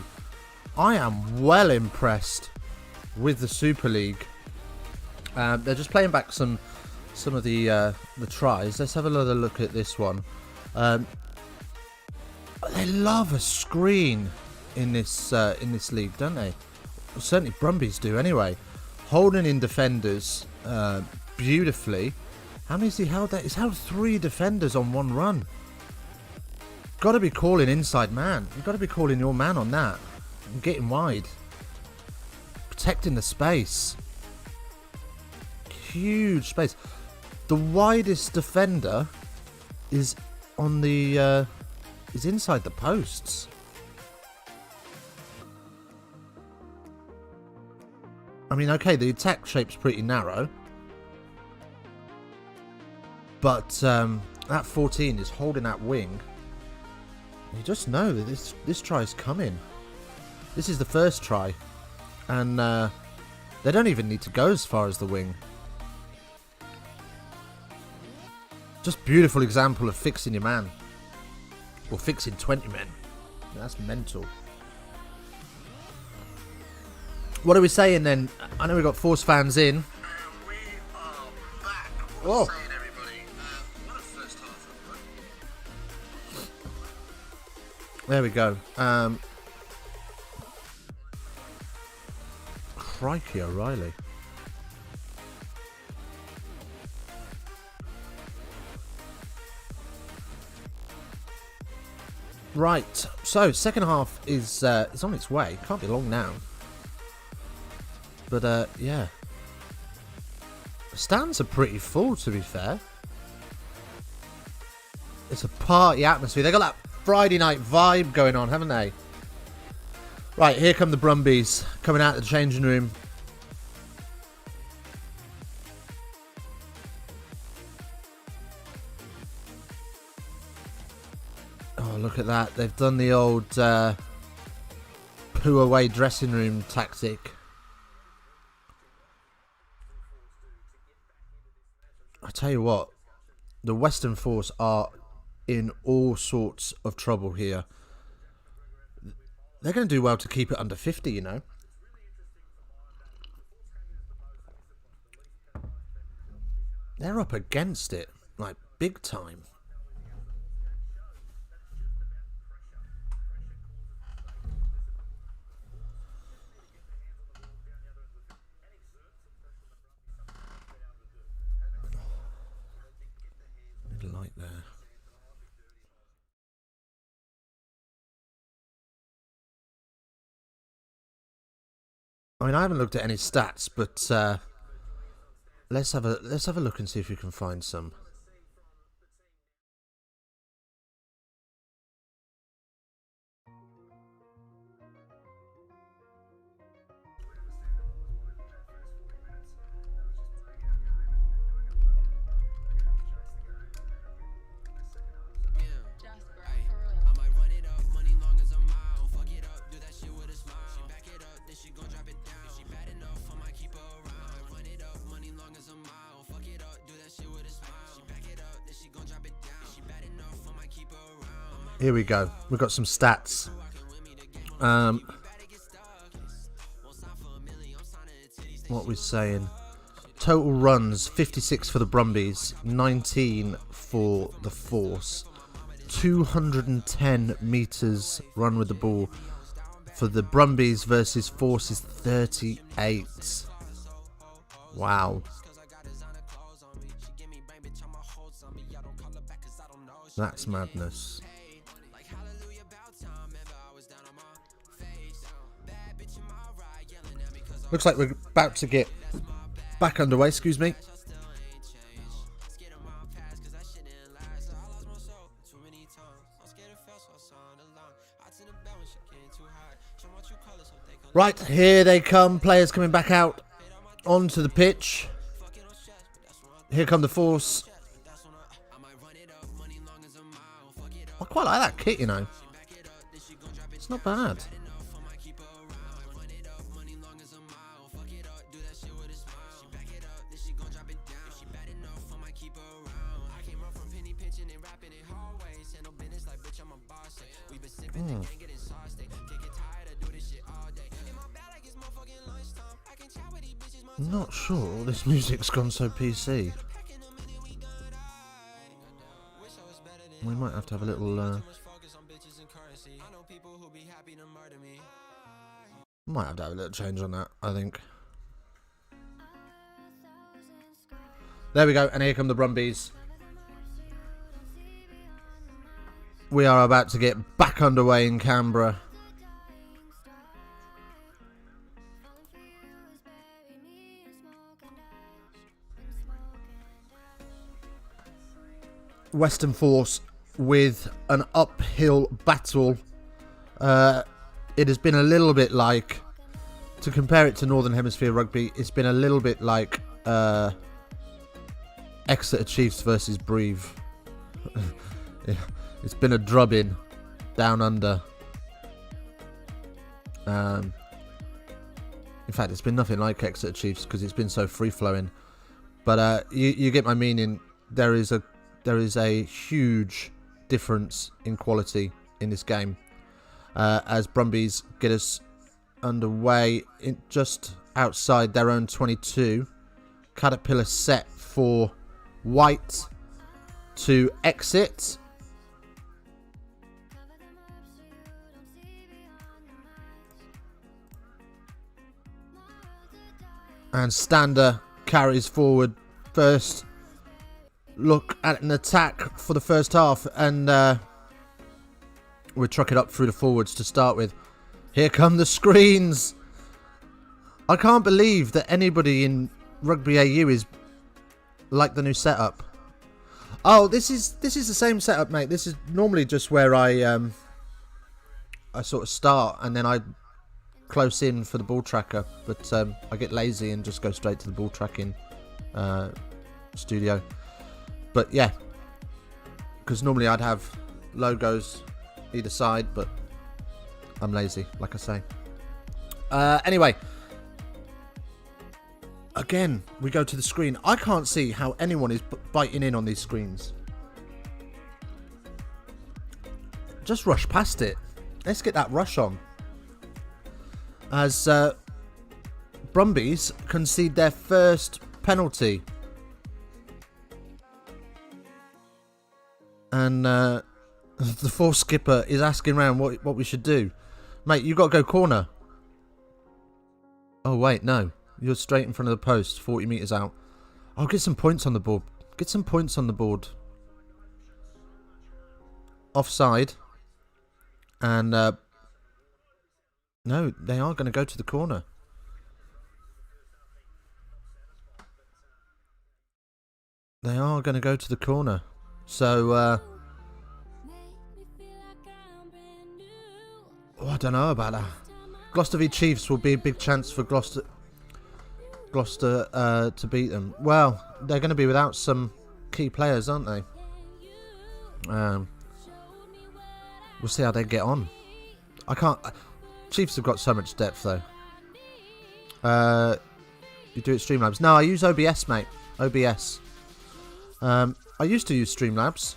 A: I am well impressed with the Super League. They're just playing back some of the tries. Let's have another look at this one. They love a screen in this league, don't they? Well, certainly Brumbies do anyway. Holding in defenders beautifully. How many has he held that? He's held 3 defenders on one run. Got to be calling inside man. You've got to be calling your man on that. And getting wide. Protecting the space. Huge space. The widest defender is on the is inside the posts. I mean, okay, the attack shape's pretty narrow, but that 14 is holding that wing. You just know that this try's coming. This is the first try, and they don't even need to go as far as the wing. Just beautiful example of fixing your man. Or fixing 20 men. That's mental. What are we saying then? I know we've got Force fans in. And we are back. What are we saying, everybody? What a first half of rugby. There we go. Crikey O'Reilly. Right, so second half is on its way. Can't be long now. But yeah, the stands are pretty full, to be fair. It's a party atmosphere. They got that Friday night vibe going on, haven't they? Right, here come the Brumbies coming out of the changing room. Oh, look at that. They've done the old poo away dressing room tactic. I tell you what, the Western Force are in all sorts of trouble here. They're going to do well to keep it under 50, you know. They're up against it, like, big time. Light there. I mean, I haven't looked at any stats, but let's have a look and see if we can find some. Here we go. We've got some stats. What we're saying. Total runs, 56 for the Brumbies, 19 for the Force. 210 metres run with the ball for the Brumbies versus Force is 38. Wow. That's madness. Looks like we're about to get back underway, excuse me. Right, here they come. Players coming back out onto the pitch. Here come the Force. I quite like that kit, you know. It's not bad. Not sure this music's gone so PC. We might have to have a little might have to have a little change on that, I think. There we go, and here come the Brumbies. We are about to get back underway in Canberra. Western Force with an uphill battle. It has been a little bit like, to compare it to Northern Hemisphere rugby, it's been a little bit like Exeter Chiefs versus Breve. Yeah, it's been a drubbing down under. In fact, it's been nothing like Exeter Chiefs because it's been so free-flowing. But you get my meaning. There is a huge difference in quality in this game. As Brumbies get us underway just outside their own 22. Caterpillar set for White to exit. And Stander carries forward first. Look at an attack for the first half, and we'll truck it up through the forwards to start with. Here come the screens. I can't believe that anybody in Rugby AU is like the new setup. Oh, this is the same setup, mate. This is normally just where I sort of start and then I close in for the ball tracker, but I get lazy and just go straight to the ball tracking studio. But yeah, because normally I'd have logos either side, but I'm lazy, like I say. Anyway, again, we go to the screen. I can't see how anyone is biting in on these screens. Just rush past it. Let's get that rush on. As Brumbies concede their first penalty. And the Force skipper is asking around what we should do. Mate, you got to go corner. Oh, wait, no. You're straight in front of the post, 40 metres out. I'll get some points on the board. Get some points on the board. Offside. And, no, they are going to go to the corner. They are going to go to the corner. So, I don't know about that. Gloucester v Chiefs will be a big chance for Gloucester to beat them. Well, they're going to be without some key players, aren't they? We'll see how they get on. I can't... Chiefs have got so much depth, though. You do it Streamlabs. No, I use OBS, mate. OBS. I used to use Streamlabs.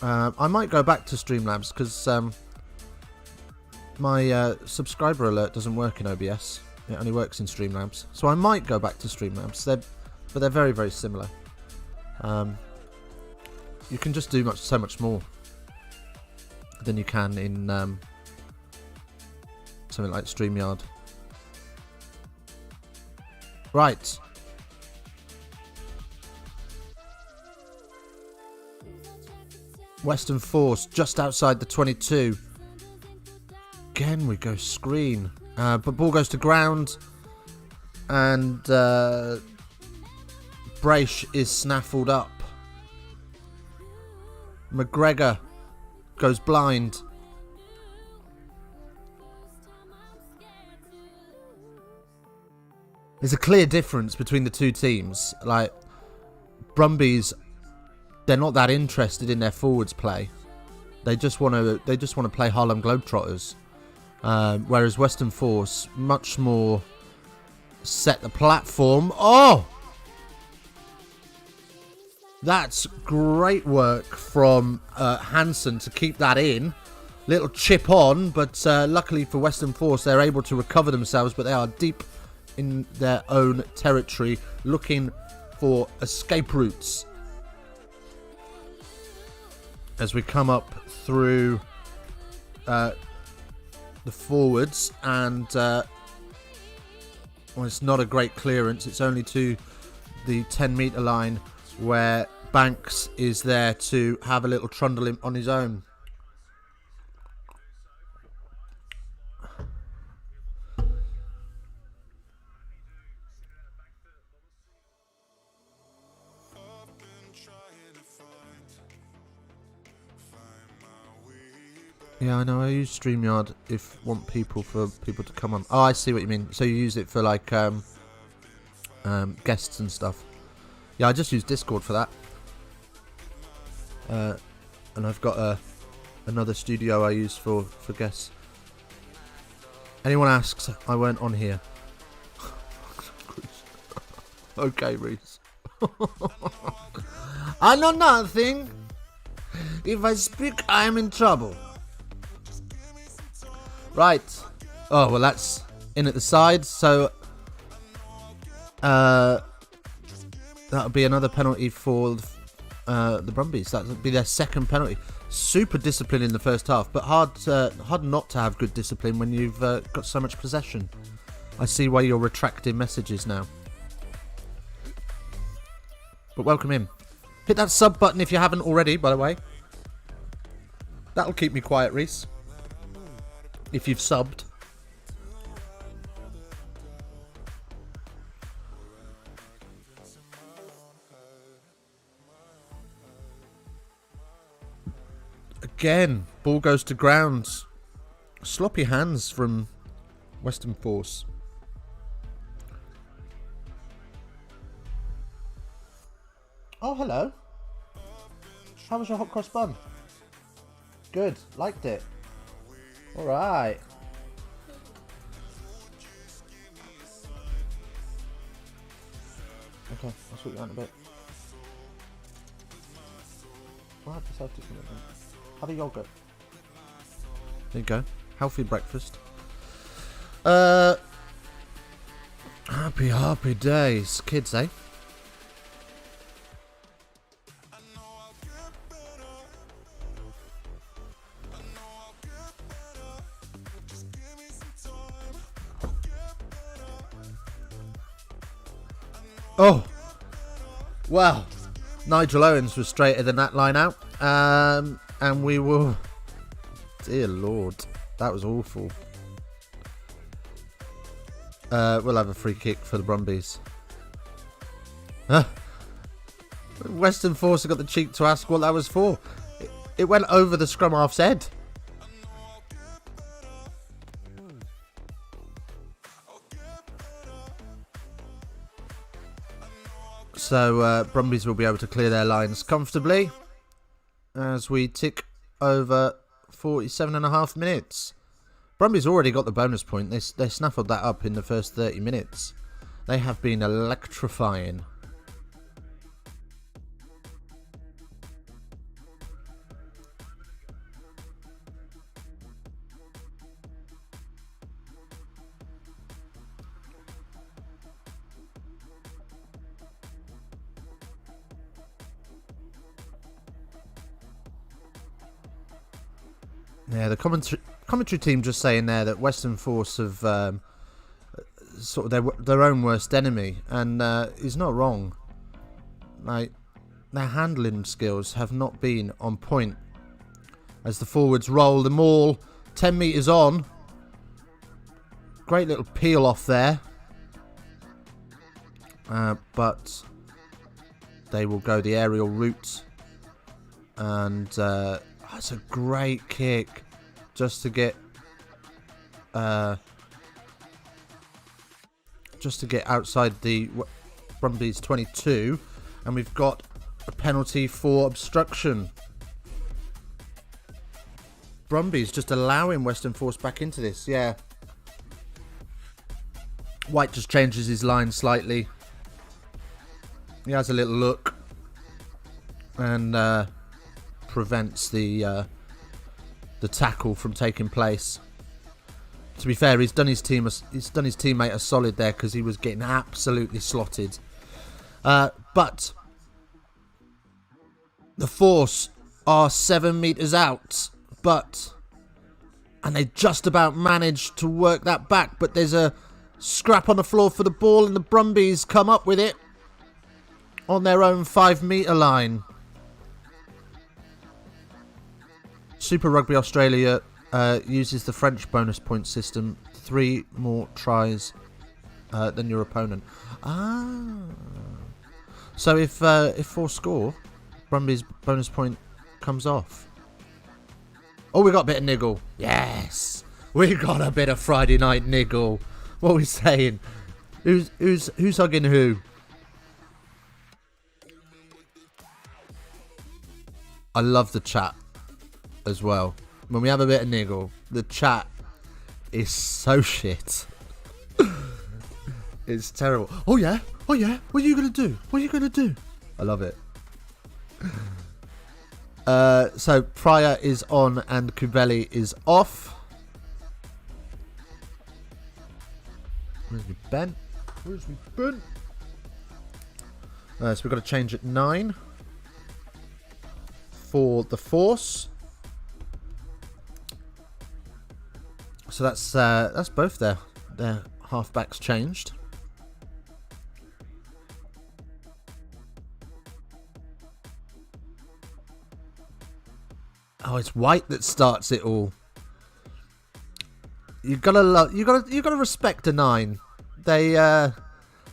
A: I might go back to Streamlabs because my subscriber alert doesn't work in OBS. It only works in Streamlabs. So I might go back to Streamlabs. But they're very, very similar. You can just do so much more than you can in something like StreamYard. Right. Western Force just outside the 22. Again, we go screen. But ball goes to ground. And Brace is snaffled up. McGregor goes blind. There's a clear difference between the two teams. Like, Brumbies, they're not that interested in their forwards play. They just want to play Harlem Globetrotters. Whereas Western Force much more set the platform. Oh, that's great work from Hansen to keep that in. little chip on, but luckily for Western Force, they're able to recover themselves, but they are deep in their own territory, looking for escape routes. As we come up through the forwards, and well, it's not a great clearance. It's only to the 10-metre line, where Banks is there to have a little trundle on his own. Yeah, I know. I use StreamYard if want people to come on. Oh, I see what you mean. So you use it for like guests and stuff. Yeah, I just use Discord for that. And I've got another studio I use for guests. Anyone asks, I weren't on here. Okay, Reese. I know nothing. If I speak, I'm in trouble. Right. Oh, well, that's in at the side, so that'll be another penalty for the Brumbies. That'll be their second penalty. Super discipline in the first half, but hard not to have good discipline when you've got so much possession. I see why you're retracting messages now. But welcome in. Hit that sub button if you haven't already, by the way. That'll keep me quiet, Reese. If you've subbed. Again, ball goes to ground. Sloppy hands from Western Force. Oh, hello. How was your hot cross bun? Good, liked it. Alright. Okay, I'll sort you out in a bit. I'll have yourself to something. Have a yogurt. There you go. Healthy breakfast. Happy days. Kids, eh? Oh, well, Nigel Owens was straighter than that line out, and we will. Dear Lord, that was awful. We'll have a free kick for the Brumbies. Western Force have got the cheek to ask what that was for. It went over the scrum half's head. So Brumbies will be able to clear their lines comfortably as we tick over 47.5 minutes. Brumbies already got the bonus point. They snaffled that up in the first 30 minutes. They have been electrifying. Yeah, the commentary team just saying there that Western Force have sort of their own worst enemy, and he's not wrong. Like, their handling skills have not been on point. As the forwards roll the maul, 10 metres on. Great little peel off there. But they will go the aerial route. And that's a great kick. Just to get outside the Brumbies 22, and we've got a penalty for obstruction. Brumbies just allowing Western Force back into this. Yeah, White just changes his line slightly. He has a little look and prevents the the tackle from taking place. To be fair, he's done his teammate a solid there because he was getting absolutely slotted. But the Force are 7 metres out, and they just about managed to work that back, but there's a scrap on the floor for the ball, and the Brumbies come up with it on their own 5 metre line. Super Rugby Australia uses the French bonus point system. 3 more tries than your opponent. So if 4 score, Brumbies bonus point comes off. Oh, we got a bit of niggle. Yes, we got a bit of Friday night niggle. What are we saying? Who's hugging who? I love the chat as well. When we have a bit of niggle, the chat is so shit. It's terrible. Oh yeah. What are you gonna do? I love it. So Pryor is on and Kubeli is off. Where's me Ben? So we've got to change at 9 for the Force. So that's both their halfbacks changed. Oh, it's White that starts it all. You gotta respect a 9. They're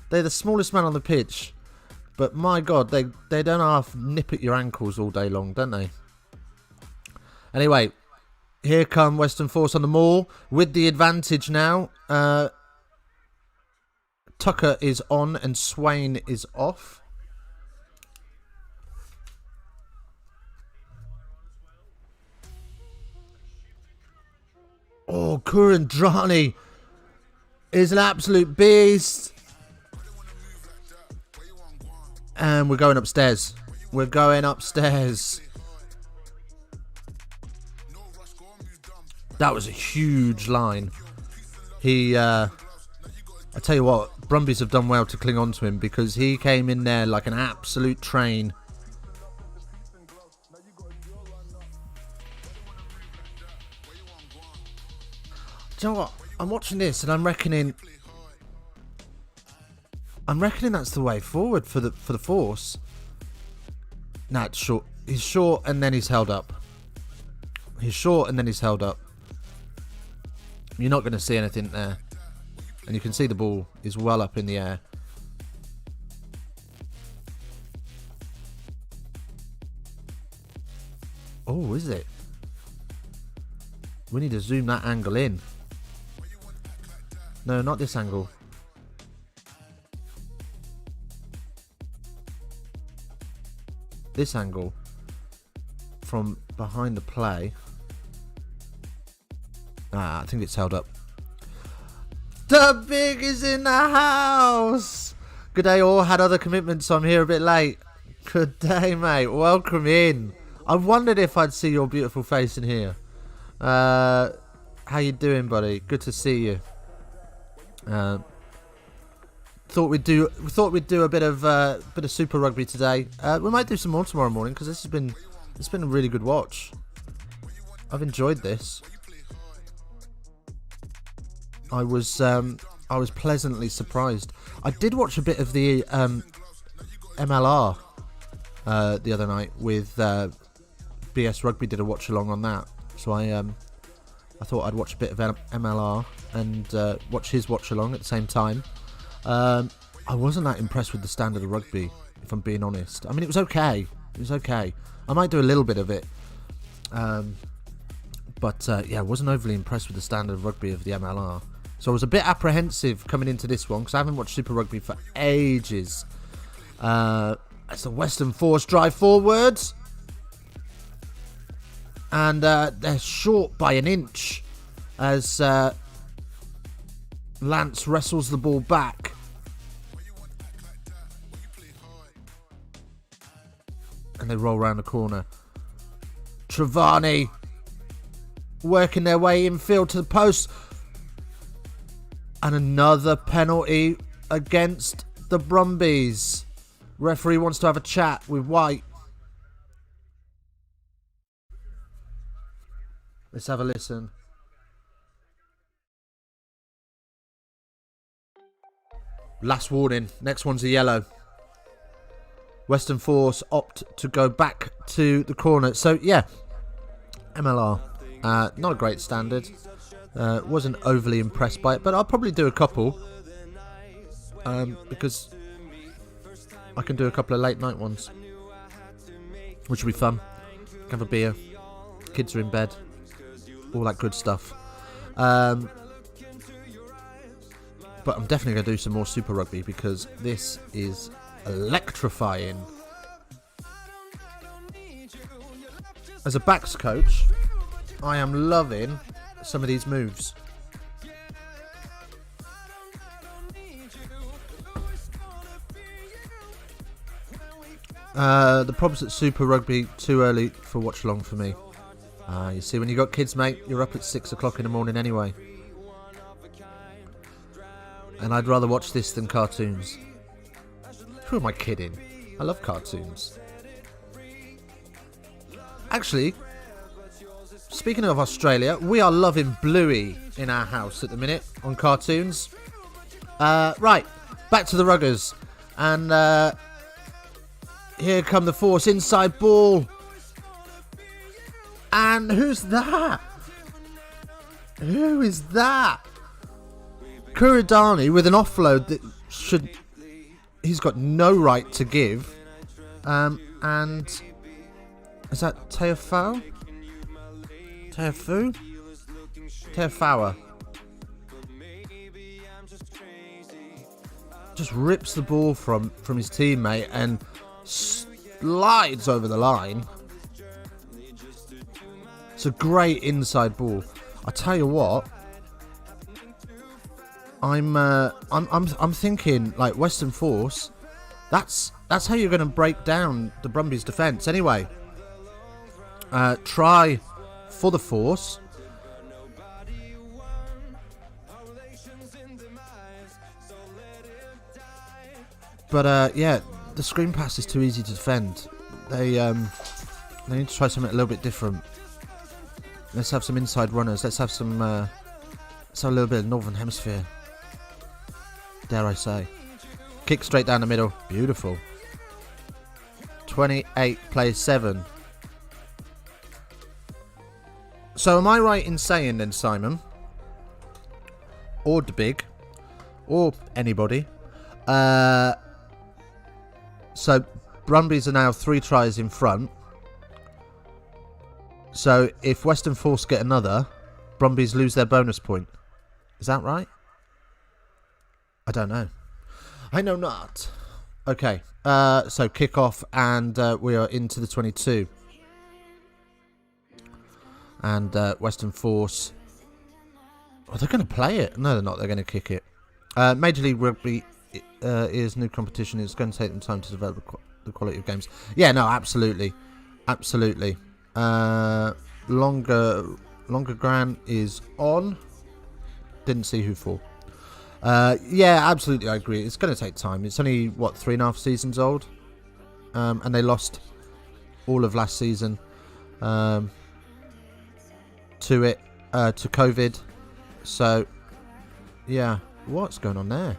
A: the smallest man on the pitch, but my God, they don't half nip at your ankles all day long, don't they? Anyway, here come Western Force on the maul with the advantage now. Tucker is on and Swain is off. Oh, Kurandrani is an absolute beast. And we're going upstairs. That was a huge line. I tell you what, Brumbies have done well to cling on to him because he came in there like an absolute train. Do you know what? I'm watching this and I'm reckoning that's the way forward for the Force. Nah, it's short. He's short and then he's held up. You're not going to see anything there. And you can see the ball is well up in the air. Oh, is it? We need to zoom that angle in. No, not this angle. This angle. From behind the play. I think it's held up. The Big is in the house. Good day all. Had other commitments, so I'm here a bit late. Good day, mate. Welcome in. I wondered if I'd see your beautiful face in here. How you doing, buddy? Good to see you. Thought we'd do a bit of Super Rugby today. We might do some more tomorrow morning because it's been a really good watch. I've enjoyed this. I was pleasantly surprised. I did watch a bit of the MLR the other night with BS Rugby. Did a watch along on that, so I thought I'd watch a bit of MLR and watch his watch along at the same time. I wasn't that impressed with the standard of rugby, if I'm being honest. I mean, it was okay. I might do a little bit of it, but I wasn't overly impressed with the standard of rugby of the MLR. So I was a bit apprehensive coming into this one because I haven't watched Super Rugby for ages. As the Western Force drive forwards. And they're short by an inch as Lance wrestles the ball back. And they roll around the corner. Travani working their way infield to the post. And another penalty against the Brumbies. Referee wants to have a chat with White. Let's have a listen. Last warning. Next one's a yellow. Western Force opt to go back to the corner. So, yeah. MLR. Not a great standard. Wasn't overly impressed by it. But I'll probably do a couple. Because I can do a couple of late night ones. Which will be fun. Have a beer. Kids are in bed. All that good stuff. But I'm definitely going to do some more Super Rugby because this is electrifying. As a backs coach, I am loving some of these moves. The problems at Super Rugby, too early for watch along for me. You see, when you got kids, mate, you're up at 6 o'clock in the morning anyway. And I'd rather watch this than cartoons. Who am I kidding? I love cartoons. Actually, speaking of Australia, we are loving Bluey in our house at the minute on cartoons. Right, back to the Ruggers. And here come the Force, inside ball. And who's that? Who is that? Kuradani with an offload that he's got no right to give. And is that Teofau? Teofu? Teofawa. Just rips the ball from his teammate and slides over the line. It's a great inside ball. I tell you what, I'm thinking like Western Force. That's how you're going to break down the Brumbies' defence. Anyway, try for the Force. But yeah, the screen pass is too easy to defend. They need to try something a little bit different. Let's have some inside runners. Let's have some. Let's have a little bit of Northern Hemisphere. Dare I say? Kick straight down the middle. Beautiful. 28 plays 7. So am I right in saying then, Simon, or the Big, or anybody? So Brumbies are now 3 tries in front. So if Western Force get another, Brumbies lose their bonus point. Is that right? I don't know. I know not. Okay. So kick off and we are into the 22. And Western Force. Oh, they're going to play it. No, they're not. They're going to kick it. Major League Rugby is new competition. It's going to take them time to develop the quality of games. Yeah, no, absolutely. Absolutely. Longer Gran is on. Didn't see who for. Yeah, absolutely, I agree. It's going to take time. It's only, what, 3.5 seasons old? And they lost all of last season to COVID. So, yeah, what's going on there?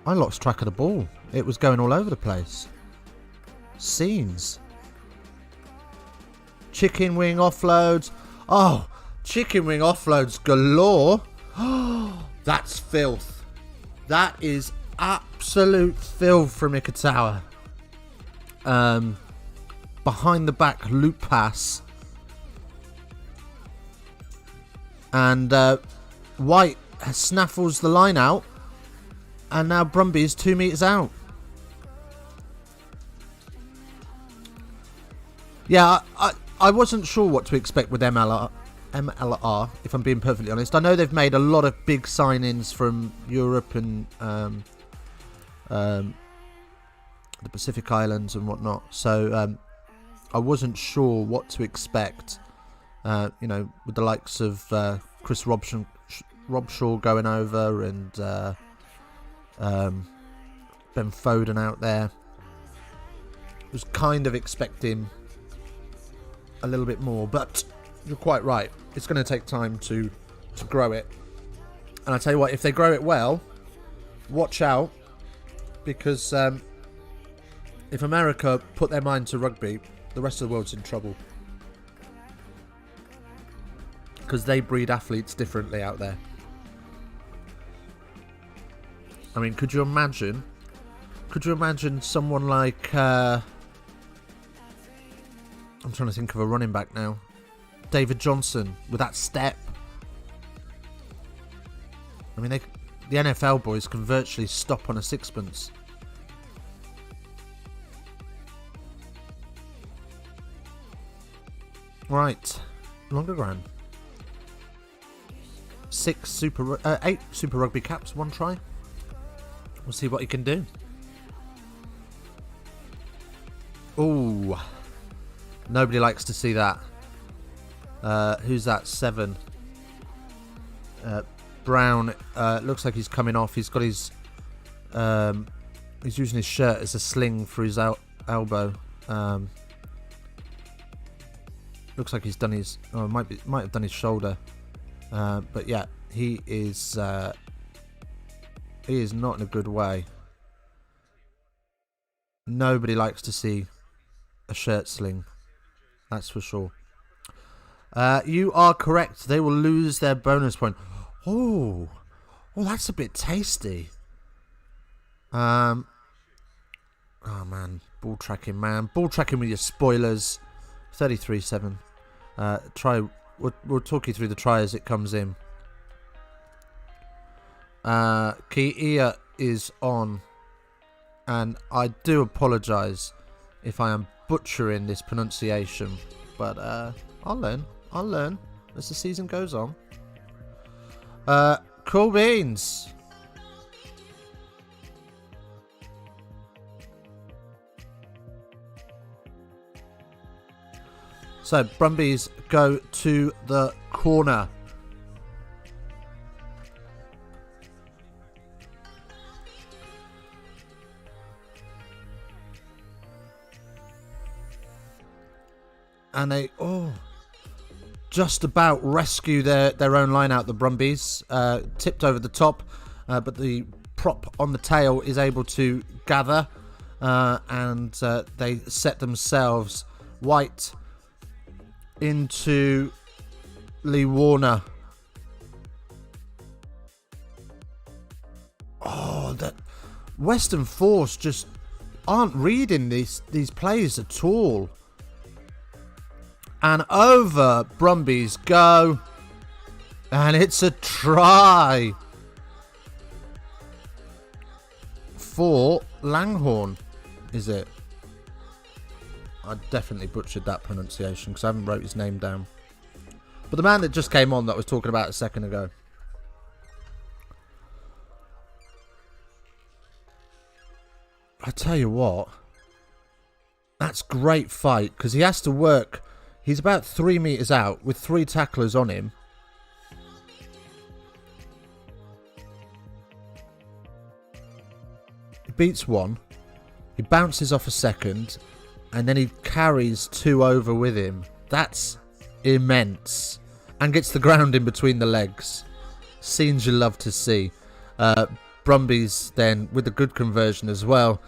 A: I lost track of the ball. It was going all over the place. Scenes. Chicken wing offloads. Oh, chicken wing offloads galore. Oh, that's filth. That is absolute filth from Ikatawa. Behind the back loop pass. And White snaffles the line out. And now Brumbies 2 metres out. Yeah, I wasn't sure what to expect with MLR, if I'm being perfectly honest. I know they've made a lot of big signings from Europe and the Pacific Islands and whatnot. So I wasn't sure what to expect. You know, with the likes of Chris Robshaw going over and Ben Foden out there. Was kind of expecting a little bit more, but you're quite right. It's going to take time to grow it. And I tell you what, if they grow it well, watch out, because if America put their mind to rugby, the rest of the world's in trouble. Because they breed athletes differently out there. I mean, could you imagine someone like I'm trying to think of a running back now, David Johnson, with that step. I mean, the NFL boys can virtually stop on a sixpence. Right, Longogram. 8 Super Rugby caps, 1 try. We'll see what he can do. Ooh, nobody likes to see that. Who's that? 7. Brown. Looks like he's coming off. He's got his. He's using his shirt as a sling for his elbow. Looks like he's done his. Oh, might have done his shoulder. But yeah, he is not in a good way. Nobody likes to see a shirt sling, that's for sure. You are correct. They will lose their bonus point. Oh, that's a bit tasty. Oh man, ball tracking with your spoilers. 33-7. Try. We'll talk you through the try as it comes in. Kia is on, and I do apologise if I am butchering this pronunciation, but I'll learn as the season goes on. Cool beans. So Brumbies go to the corner. And they just about rescue their own line out, the Brumbies. Tipped over the top, but the prop on the tail is able to gather, and they set themselves White into Lee Warner. Oh, that Western Force just aren't reading these plays at all. And over Brumbies go. And it's a try for Langhorne, is it? I definitely butchered that pronunciation because I haven't wrote his name down. But the man that just came on that I was talking about a second ago. I tell you what, that's great fight because he has to work. He's about 3 meters out with 3 tacklers on him. He beats one. He bounces off a second. And then he carries 2 over with him. That's immense. And gets the ground in between the legs. Scenes you love to see. Brumbies then with a good conversion as well.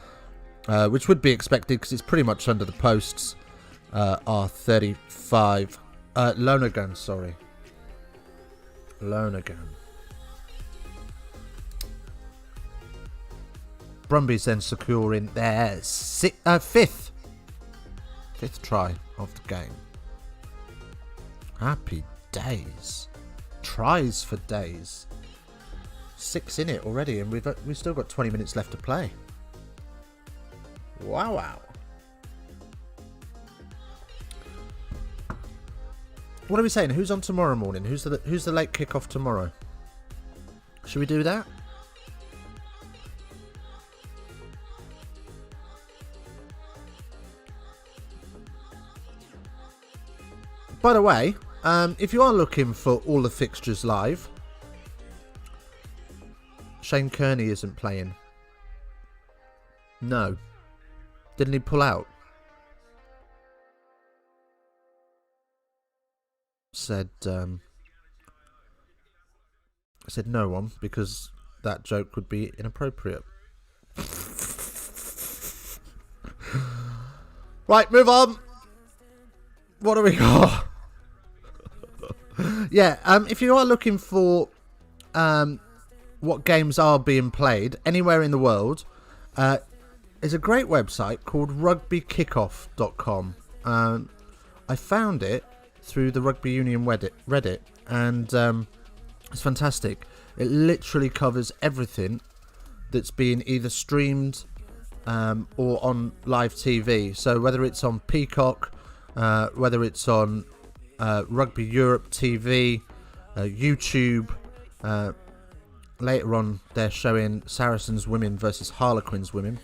A: Which would be expected because it's pretty much under the posts. Are 35. Lonergan, sorry. Lonergan. Brumbies then securing their 5th try of the game. Happy days. Tries for days. 6 in it already, and we've still got 20 minutes left to play. Wow. What are we saying? Who's on tomorrow morning? Who's the late kickoff tomorrow? Should we do that? By the way, if you are looking for all the fixtures live, Shane Kearney isn't playing. No. Didn't he pull out? Said no one, because that joke would be inappropriate. Right, move on. What do we got? Yeah, if you are looking for what games are being played anywhere in the world, there's a great website called rugbykickoff.com. I found it through the Rugby Union Reddit, and it's fantastic. It literally covers everything that's being either streamed or on live TV. So whether it's on Peacock, whether it's on Rugby Europe TV, YouTube. Later on, they're showing Saracens women versus Harlequins women,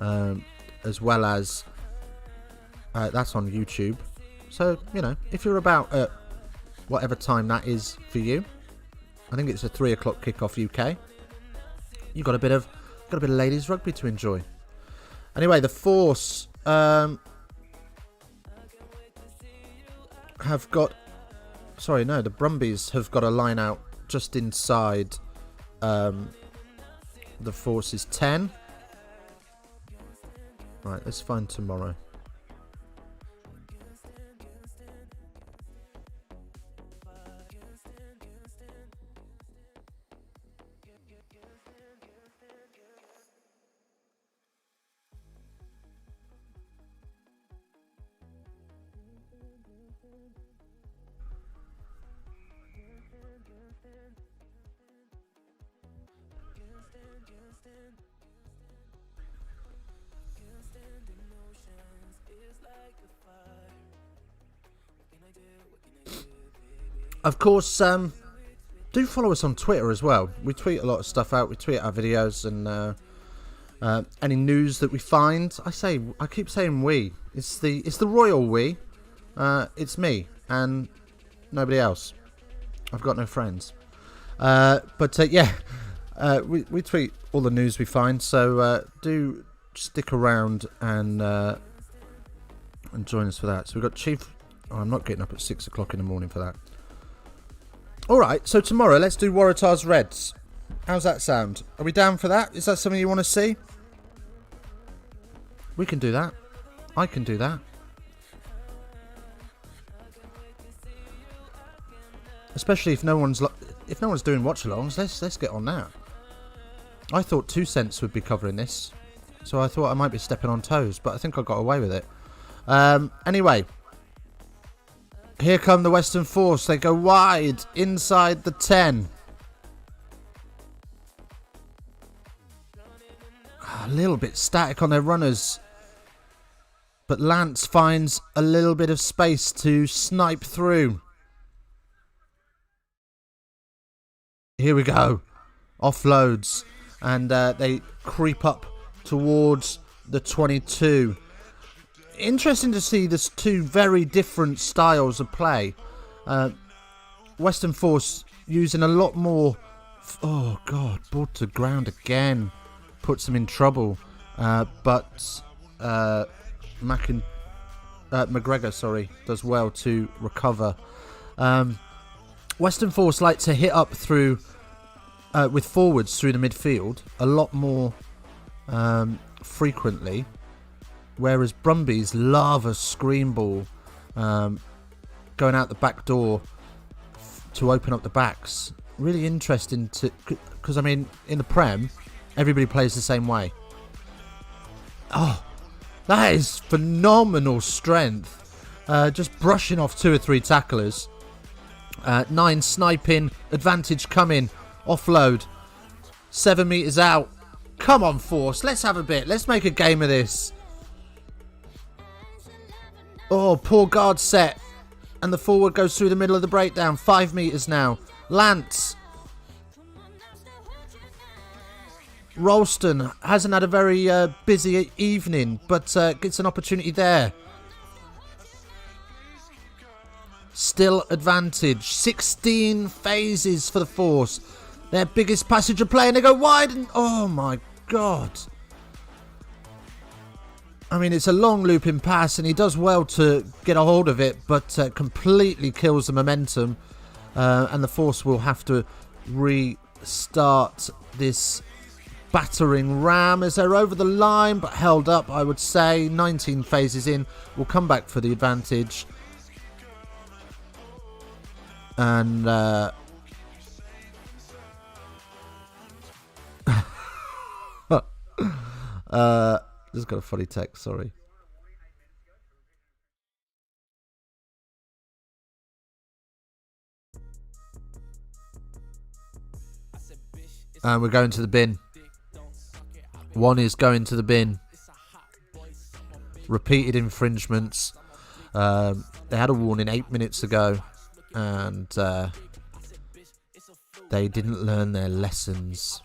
A: as well as that's on YouTube. So, you know, if you're about at whatever time that is for you, I think it's a 3 o'clock kickoff UK. You got a bit of ladies rugby to enjoy. Anyway, the Force the Brumbies have got a line out just inside the Force's 10. Right, let's find tomorrow. Of course, do follow us on Twitter as well. We tweet a lot of stuff out. We tweet our videos and any news that we find. I keep saying we. It's the royal we. It's me and nobody else. I've got no friends. Yeah, we tweet all the news we find. So do stick around and join us for that. So we've got Chief. Oh, I'm not getting up at 6 o'clock in the morning for that. Alright, so tomorrow let's do Waratahs Reds. How's that sound? Are we down for that? Is that something you want to see? We can do that. I can do that. Especially if no one's doing watch-alongs, let's get on that. I thought 2 Cents would be covering this, so I thought I might be stepping on toes, but I think I got away with it. Anyway. Here come the Western Force. They go wide inside the 10. A little bit static on their runners. But Lance finds a little bit of space to snipe through. Here we go. Offloads. And they creep up towards the 22. Interesting to see there's 2 very different styles of play. Western Force using a lot more. Oh God, ball to ground again, puts them in trouble. But McGregor, does well to recover. Western Force like to hit up through with forwards through the midfield a lot more frequently. Whereas Brumbies love a screen ball going out the back door to open up the backs. Really interesting because I mean in the Prem everybody plays the same way. Oh, that is phenomenal strength. Just brushing off 2 or 3 tacklers. 9 sniping, advantage coming, offload, 7 metres out. Come on, Force, let's have a bit. Let's make a game of this. Oh, poor guard set. And the forward goes through the middle of the breakdown. 5 metres now. Lance. Ralston hasn't had a very busy evening, but gets an opportunity there. still advantage. 16 phases for the Force. Their biggest passenger play, and they go wide. And oh my God. I mean, it's a long looping pass, and he does well to get a hold of it, but completely kills the momentum. And the Force will have to restart this battering ram as they're over the line, but held up, I would say. 19 phases in, will come back for the advantage. And just got a funny text, sorry. And we're going to the bin. One is going to the bin. Repeated infringements. They had a warning 8 minutes ago, and they didn't learn their lessons.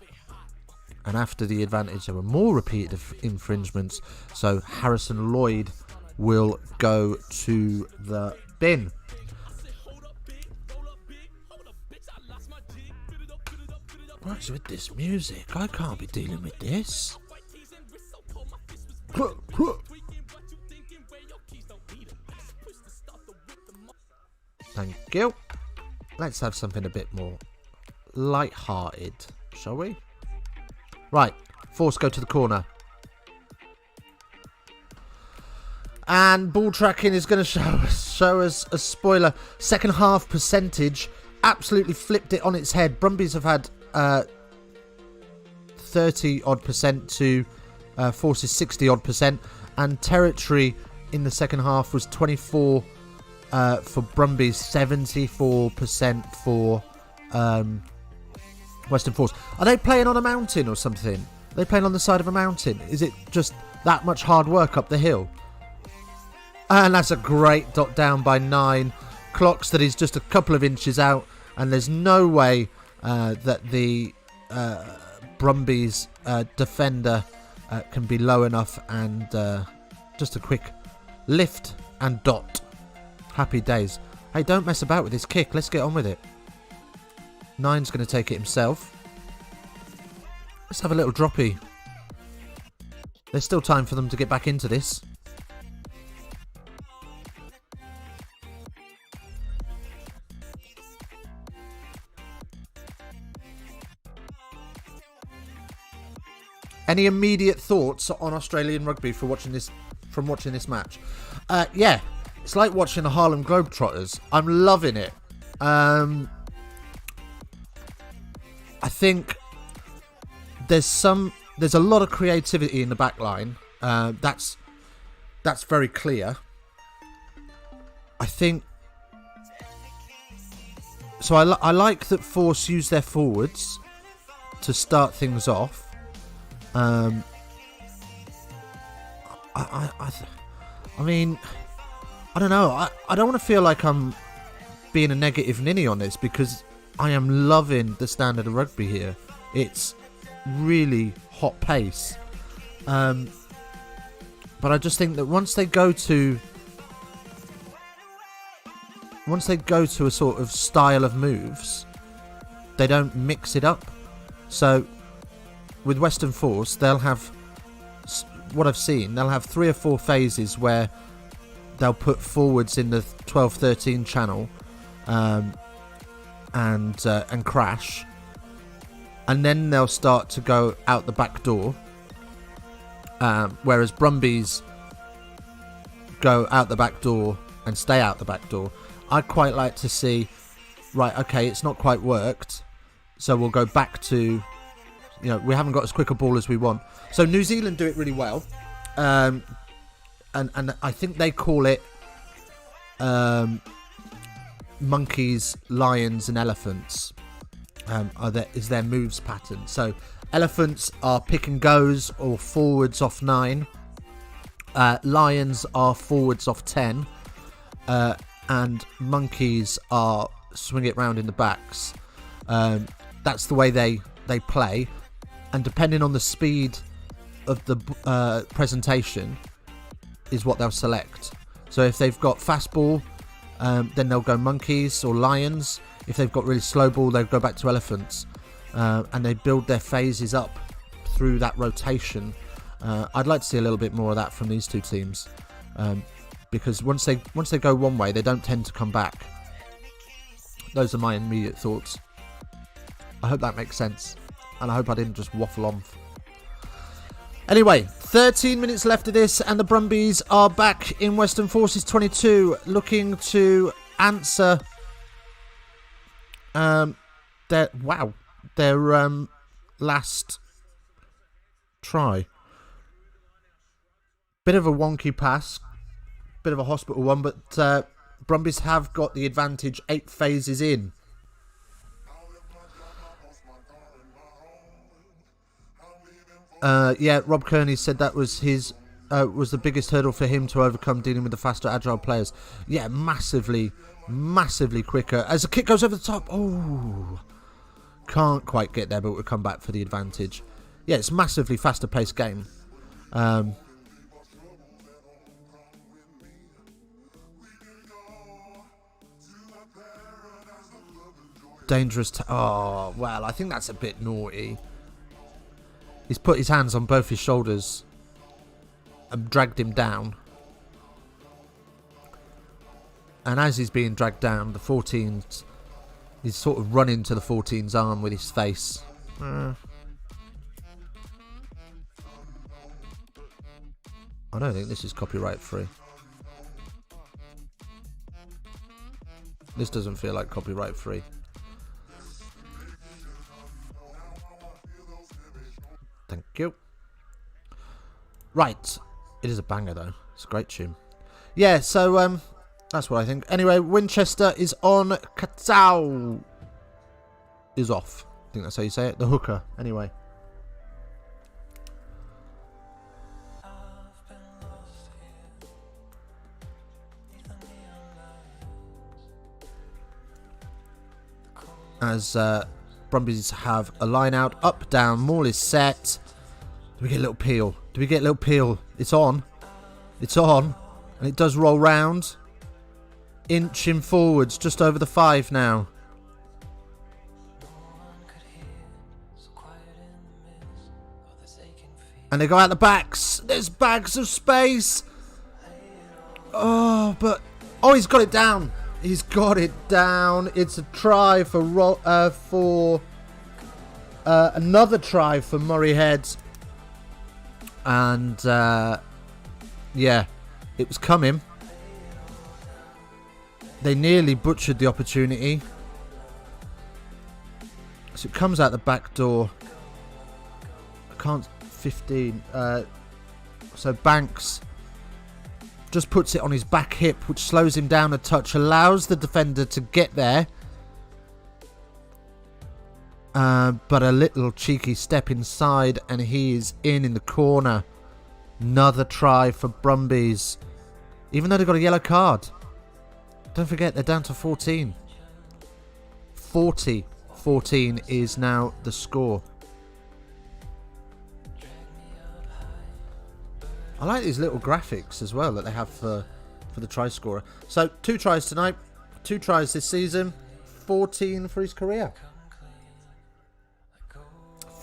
A: And after the advantage, there were more repeated infringements. So Harrison Lloyd will go to the bin. What's with this music? I can't be dealing with this. Thank you. Let's have something a bit more light-hearted, shall we? Right, Force go to the corner. And ball tracking is going to show us a spoiler. Second half percentage absolutely flipped it on its head. Brumbies have had 30-odd% to Force's 60-odd%. And territory in the second half was 24 for Brumbies, 74% for Western Force. Are they playing on a mountain or something? Are they playing on the side of a mountain? Is it just that much hard work up the hill? And that's a great dot down by 9. Clocks that is just a couple of inches out, and there's no way that the Brumbies defender can be low enough, and just a quick lift and dot. Happy days. Hey, don't mess about with this kick. Let's get on with it. 9's going to take it himself. Let's have a little droppy. There's still time for them to get back into this. Any immediate thoughts on Australian rugby from watching this match? Yeah, it's like watching the Harlem Globetrotters. I'm loving it. I think there's a lot of creativity in the back line. That's very clear. I think so. I like that Force use their forwards to start things off. I mean, I don't know. I don't want to feel like I'm being a negative ninny on this, because I am loving the standard of rugby here. It's really hot pace. But I just think that once they go to a sort of style of moves, they don't mix it up. So with Western Force, they'll have, what I've seen, they'll have 3 or 4 phases where they'll put forwards in the 12-13 channel and crash, and then they'll start to go out the back door, whereas Brumbies go out the back door and stay out the back door. I'd quite like to see, right, okay, it's not quite worked, so we'll go back to, we haven't got as quick a ball as we want. So New Zealand do it really well, and I think they call it monkeys, lions and elephants is their moves pattern. So elephants are pick and goes or forwards off 9, lions are forwards off 10, and monkeys are swing it round in the backs. That's the way they play, and depending on the speed of the presentation is what they'll select. So if they've got fast ball, Then they'll go monkeys or lions. If they've got really slow ball, they'll go back to elephants. And they build their phases up through that rotation. I'd like to see a little bit more of that from these two teams. Because once they go one way, they don't tend to come back. Those are my immediate thoughts. I hope that makes sense. And I hope I didn't just waffle on. Anyway, 13 minutes left of this, and the Brumbies are back in Western Forces 22, looking to answer their last try. Bit of a wonky pass, bit of a hospital one, but Brumbies have got the advantage 8 phases in. Yeah, Rob Kearney said that was his was the biggest hurdle for him to overcome, dealing with the faster, agile players. Yeah, massively quicker. As the kick goes over the top, oh, can't quite get there, but we'll come back for the advantage. Yeah, it's massively faster paced game. Dangerous. Oh, well, I think that's a bit naughty. He's put his hands on both his shoulders and dragged him down. And as he's being dragged down, the 14's, he's sort of run into the 14's arm with his face. I don't think this is copyright free. This doesn't feel like copyright free. Thank you. Right. It is a banger, though. It's a great tune. Yeah, so that's what I think. Anyway, Winchester is on. Katao is off. I think that's how you say it. The hooker. Anyway. As Brumbies have a line out, up, down, maul is set. Do we get a little peel? Do we get a little peel? It's on. It's on. And it does roll round. Inching forwards, just over the 5 now. And they go out the backs. There's bags of space. Oh, but... Oh, he's got it down. He's got it down. It's a try for another try for Murray Heads. And yeah, it was coming. They nearly butchered the opportunity. So it comes out the back door. I can't. 15. So Banks just puts it on his back hip, which slows him down a touch, allows the defender to get there. But a little cheeky step inside, and he is in the corner. Another try for Brumbies, even though they got a yellow card. Don't forget, they're down to 14. 40-14 is now the score. I like these little graphics as well that they have for the try scorer. So 2 tries tonight, 2 tries this season, 14 for his career.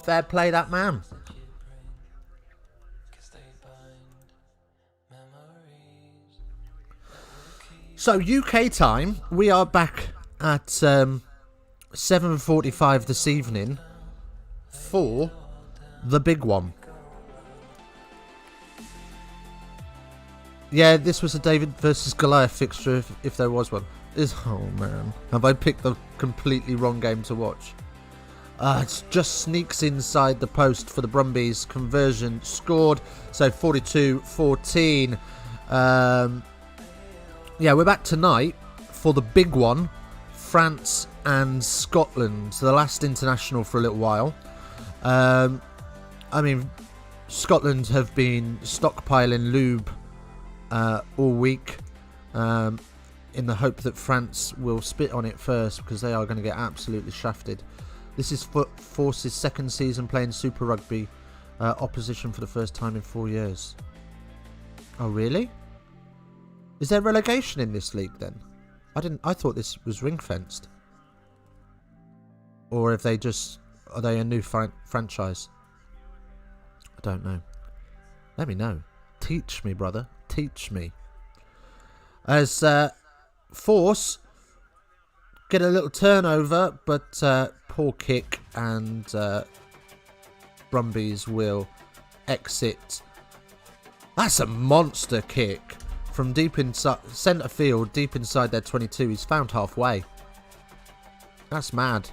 A: Fair play, that man. So UK time, we are back at 7:45 this evening for the big one. Yeah, this was a David versus Goliath fixture if there was one. Oh man, have I picked the completely wrong game to watch? It just sneaks inside the post for the Brumbies. Conversion scored. So 42-14. Yeah, we're back tonight for the big one. France and Scotland. The last international for a little while. I mean, Scotland have been stockpiling lube all week in the hope that France will spit on it first, because they are going to get absolutely shafted. This is Force's second season playing Super Rugby opposition for the first time in 4 years. Oh, really? Is there relegation in this league then? I thought this was ring fenced. Or if are they a new franchise? I don't know. Let me know. Teach me, brother. Teach me. As Force get a little turnover, but poor kick, and Brumbies will exit. That's a monster kick from deep inside centre field, deep inside their 22. He's found halfway. That's mad.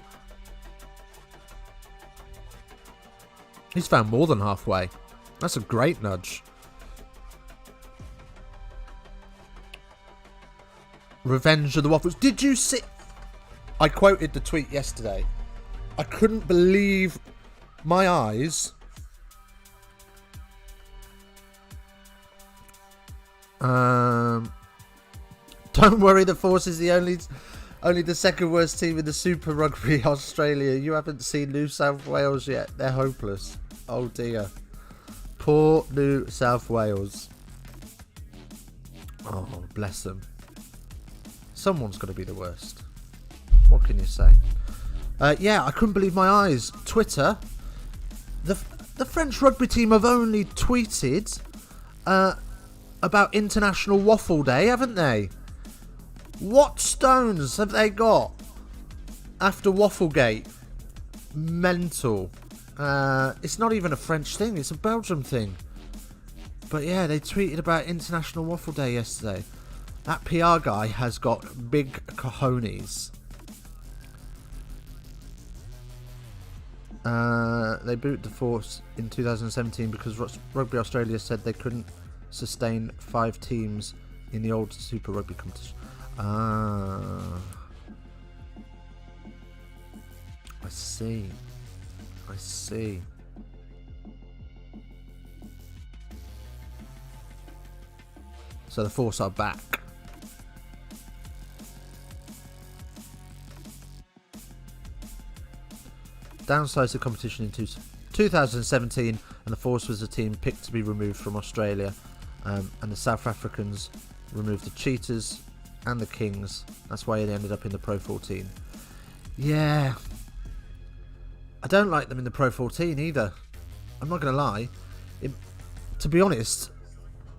A: He's found more than halfway. That's a great nudge. Revenge of the Waffles. Did you see? I quoted the tweet yesterday. I couldn't believe my eyes. Don't worry, the Force is the only the second worst team in the Super Rugby Australia. You haven't seen New South Wales yet. They're hopeless. Oh dear. Poor New South Wales. Oh, bless them. Someone's got to be the worst. What can you say? Yeah, I couldn't believe my eyes. Twitter. The French rugby team have only tweeted about International Waffle Day, haven't they? What stones have they got after Wafflegate? Mental. It's not even a French thing, it's a Belgium thing. But yeah, they tweeted about International Waffle Day yesterday. That PR guy has got big cojones. They booted the Force in 2017 because Rugby Australia said they couldn't sustain 5 teams in the old Super Rugby competition. I see. So the Force are back. Downsized the competition in 2017, and the Force was a team picked to be removed from Australia, and the South Africans removed the Cheetahs and the Kings. That's why they ended up in the Pro 14. Yeah, I don't like them in the Pro 14 either. I'm not going to lie. To be honest,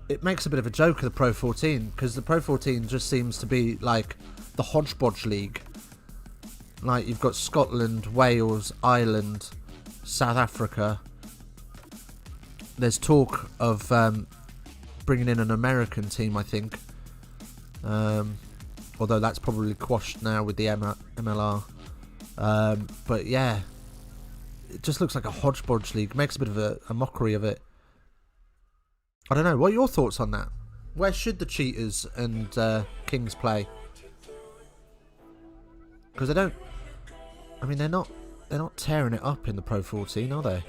A: it makes a bit of a joke of the Pro 14, because the Pro 14 just seems to be like the hodgepodge league. Like, you've got Scotland, Wales, Ireland, South Africa. There's talk of bringing in an American team, I think. Although that's probably quashed now with the MLR. But yeah, it just looks like a hodgepodge league. Makes a bit of a mockery of it. I don't know. What are your thoughts on that? Where should the Cheetahs and Kings play? Because they don't. I mean, they're not tearing it up in the Pro 14, are they?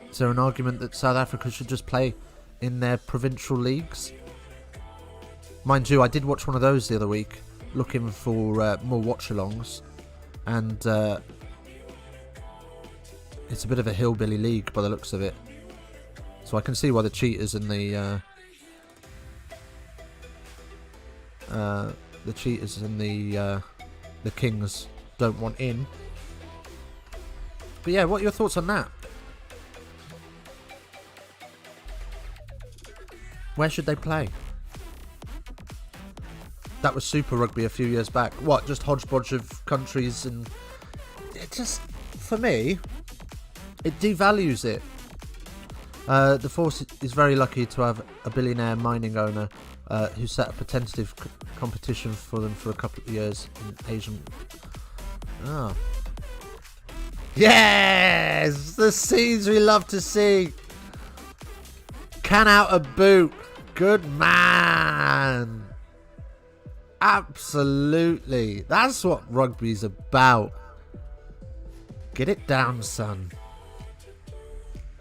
A: Is there an argument that South Africa should just play in their provincial leagues? Mind you, I did watch one of those the other week, looking for more watch-alongs, and it's a bit of a hillbilly league by the looks of it. So I can see why the Cheetahs and the Kings don't want in. But yeah, what are your thoughts on that? Where should they play? That was Super Rugby a few years back. What, just hodgepodge of countries? And it just, for me, it devalues it. The Force is very lucky to have a billionaire mining owner who set up a tentative competition for them for a couple of years in Asian. Oh. Yes! The scenes we love to see. Can out a boot. Good man. Absolutely. That's what rugby's about. Get it down, son.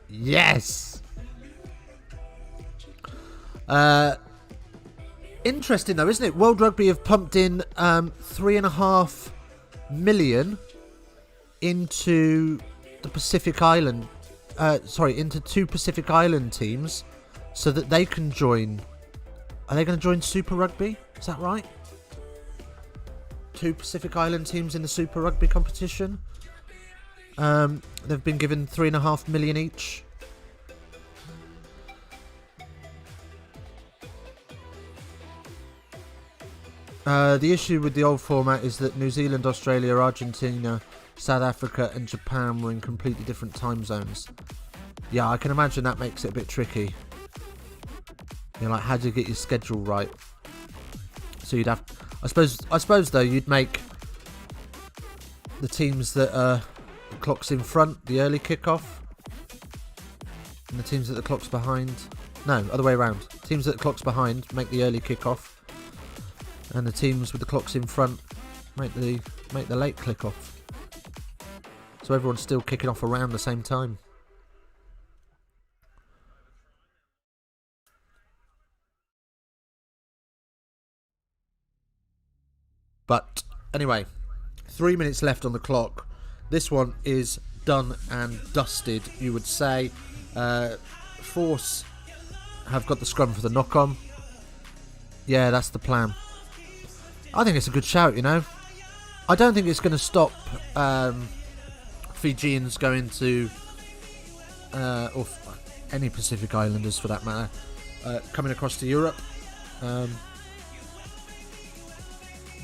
A: Yes. Interesting though, isn't it? World Rugby have pumped in 3.5 million into the Pacific Island. Into 2 Pacific Island teams, so that they can join Are they going to join Super Rugby? Is that right? 2 Pacific Island teams in the Super Rugby competition. They've been given $3.5 million each. The issue with the old format is that New Zealand, Australia, Argentina, South Africa and Japan were in completely different time zones. Yeah, I can imagine that makes it a bit tricky. You know, like, how do you get your schedule right? So you'd have... I suppose though, you'd make the teams that are the clock's in front, the early kickoff. And the teams that the clock's behind... No, other way around. Teams that the clock's behind make the early kickoff. And the teams with the clocks in front make the late kickoff. So everyone's still kicking off around the same time. But anyway, 3 minutes left on the clock. This one is done and dusted, you would say. Force have got the scrum for the knock-on. Yeah, that's the plan. I think it's a good shout, you know. I don't think it's going to stop Fijians going to, or any Pacific Islanders for that matter, coming across to Europe.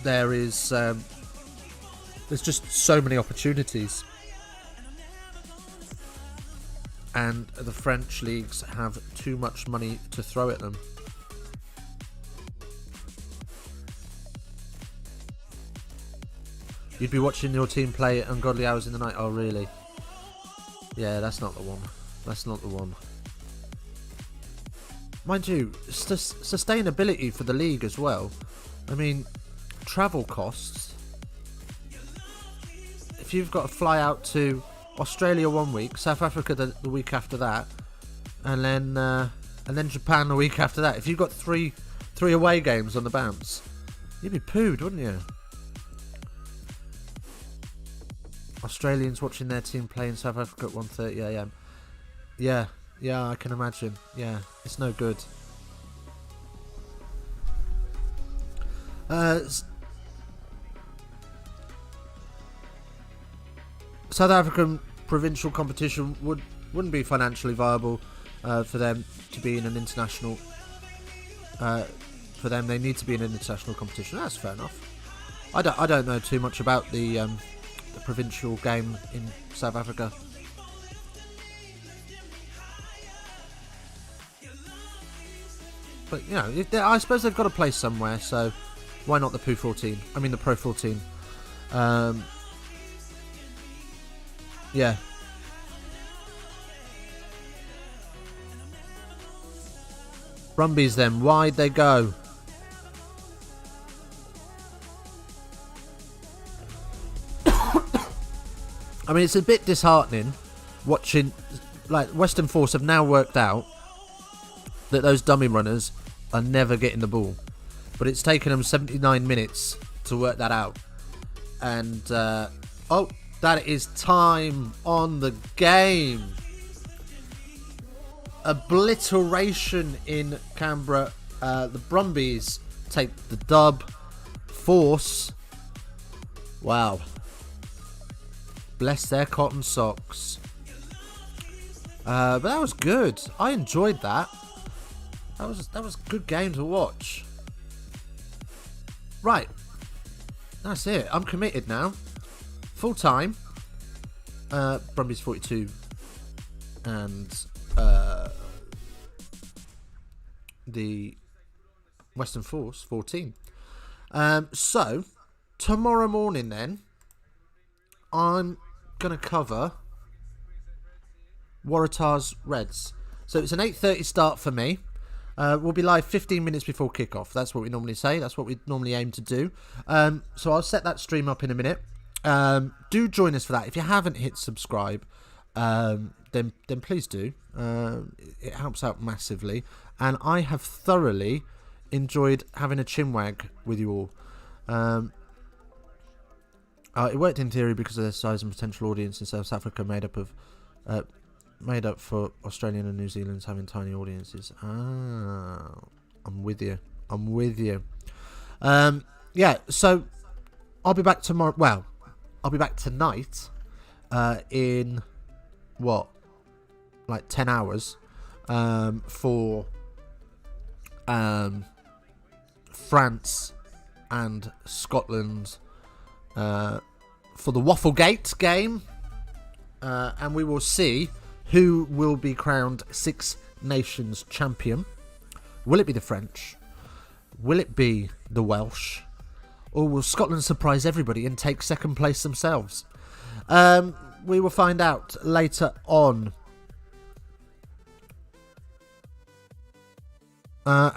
A: There's just so many opportunities, and the French leagues have too much money to throw at them. You'd be watching your team play at ungodly hours in the night. Oh, really? Yeah, that's not the one. That's not the one. Mind you, sustainability for the league as well. I mean, travel costs. If you've got to fly out to Australia 1 week, South Africa the week after that, and then Japan the week after that. If you've got three away games on the bounce, you'd be pooed, wouldn't you? Australians watching their team play in South Africa at 1:30 AM. Yeah, I can imagine. Yeah, it's no good. South African provincial competition wouldn't be financially viable for them to be in an international. For them, they need to be in an international competition. That's fair enough. I don't know too much about the provincial game in South Africa. But, you know, I suppose they've got to play somewhere, so why not the Pro 14? I mean, the Pro 14. Yeah. Brumbies then, wide they go. I mean, it's a bit disheartening watching, like, Western Force have now worked out that those dummy runners are never getting the ball. But it's taken them 79 minutes to work that out. And, oh, that is time on the game. Obliteration in Canberra. The Brumbies take the dub. Force. Wow. Bless their cotton socks. But that was good. I enjoyed that. That was a good game to watch. Right. That's it. I'm committed now. Full time. Brumbies 42. And the Western Force 14. So, tomorrow morning then, I'm going to cover Waratahs Reds. So it's an 8:30 start for me. We'll be live 15 minutes before kickoff. That's what we normally say. That's what we normally aim to do. So I'll set that stream up in a minute. Do join us for that. If you haven't hit subscribe, then please do. It helps out massively. And I have thoroughly enjoyed having a chinwag with you all. It worked in theory because of their size and potential audience in South Africa, made up for Australian and New Zealand's having tiny audiences. I'm with you. I'm with you. Yeah, so I'll be back tomorrow. Well, I'll be back tonight in, what, like 10 hours for France and Scotland for the Wafflegate game. And we will see who will be crowned Six Nations champion. Will it be the French? Will it be the Welsh? Or will Scotland surprise everybody and take second place themselves? We will find out later on. And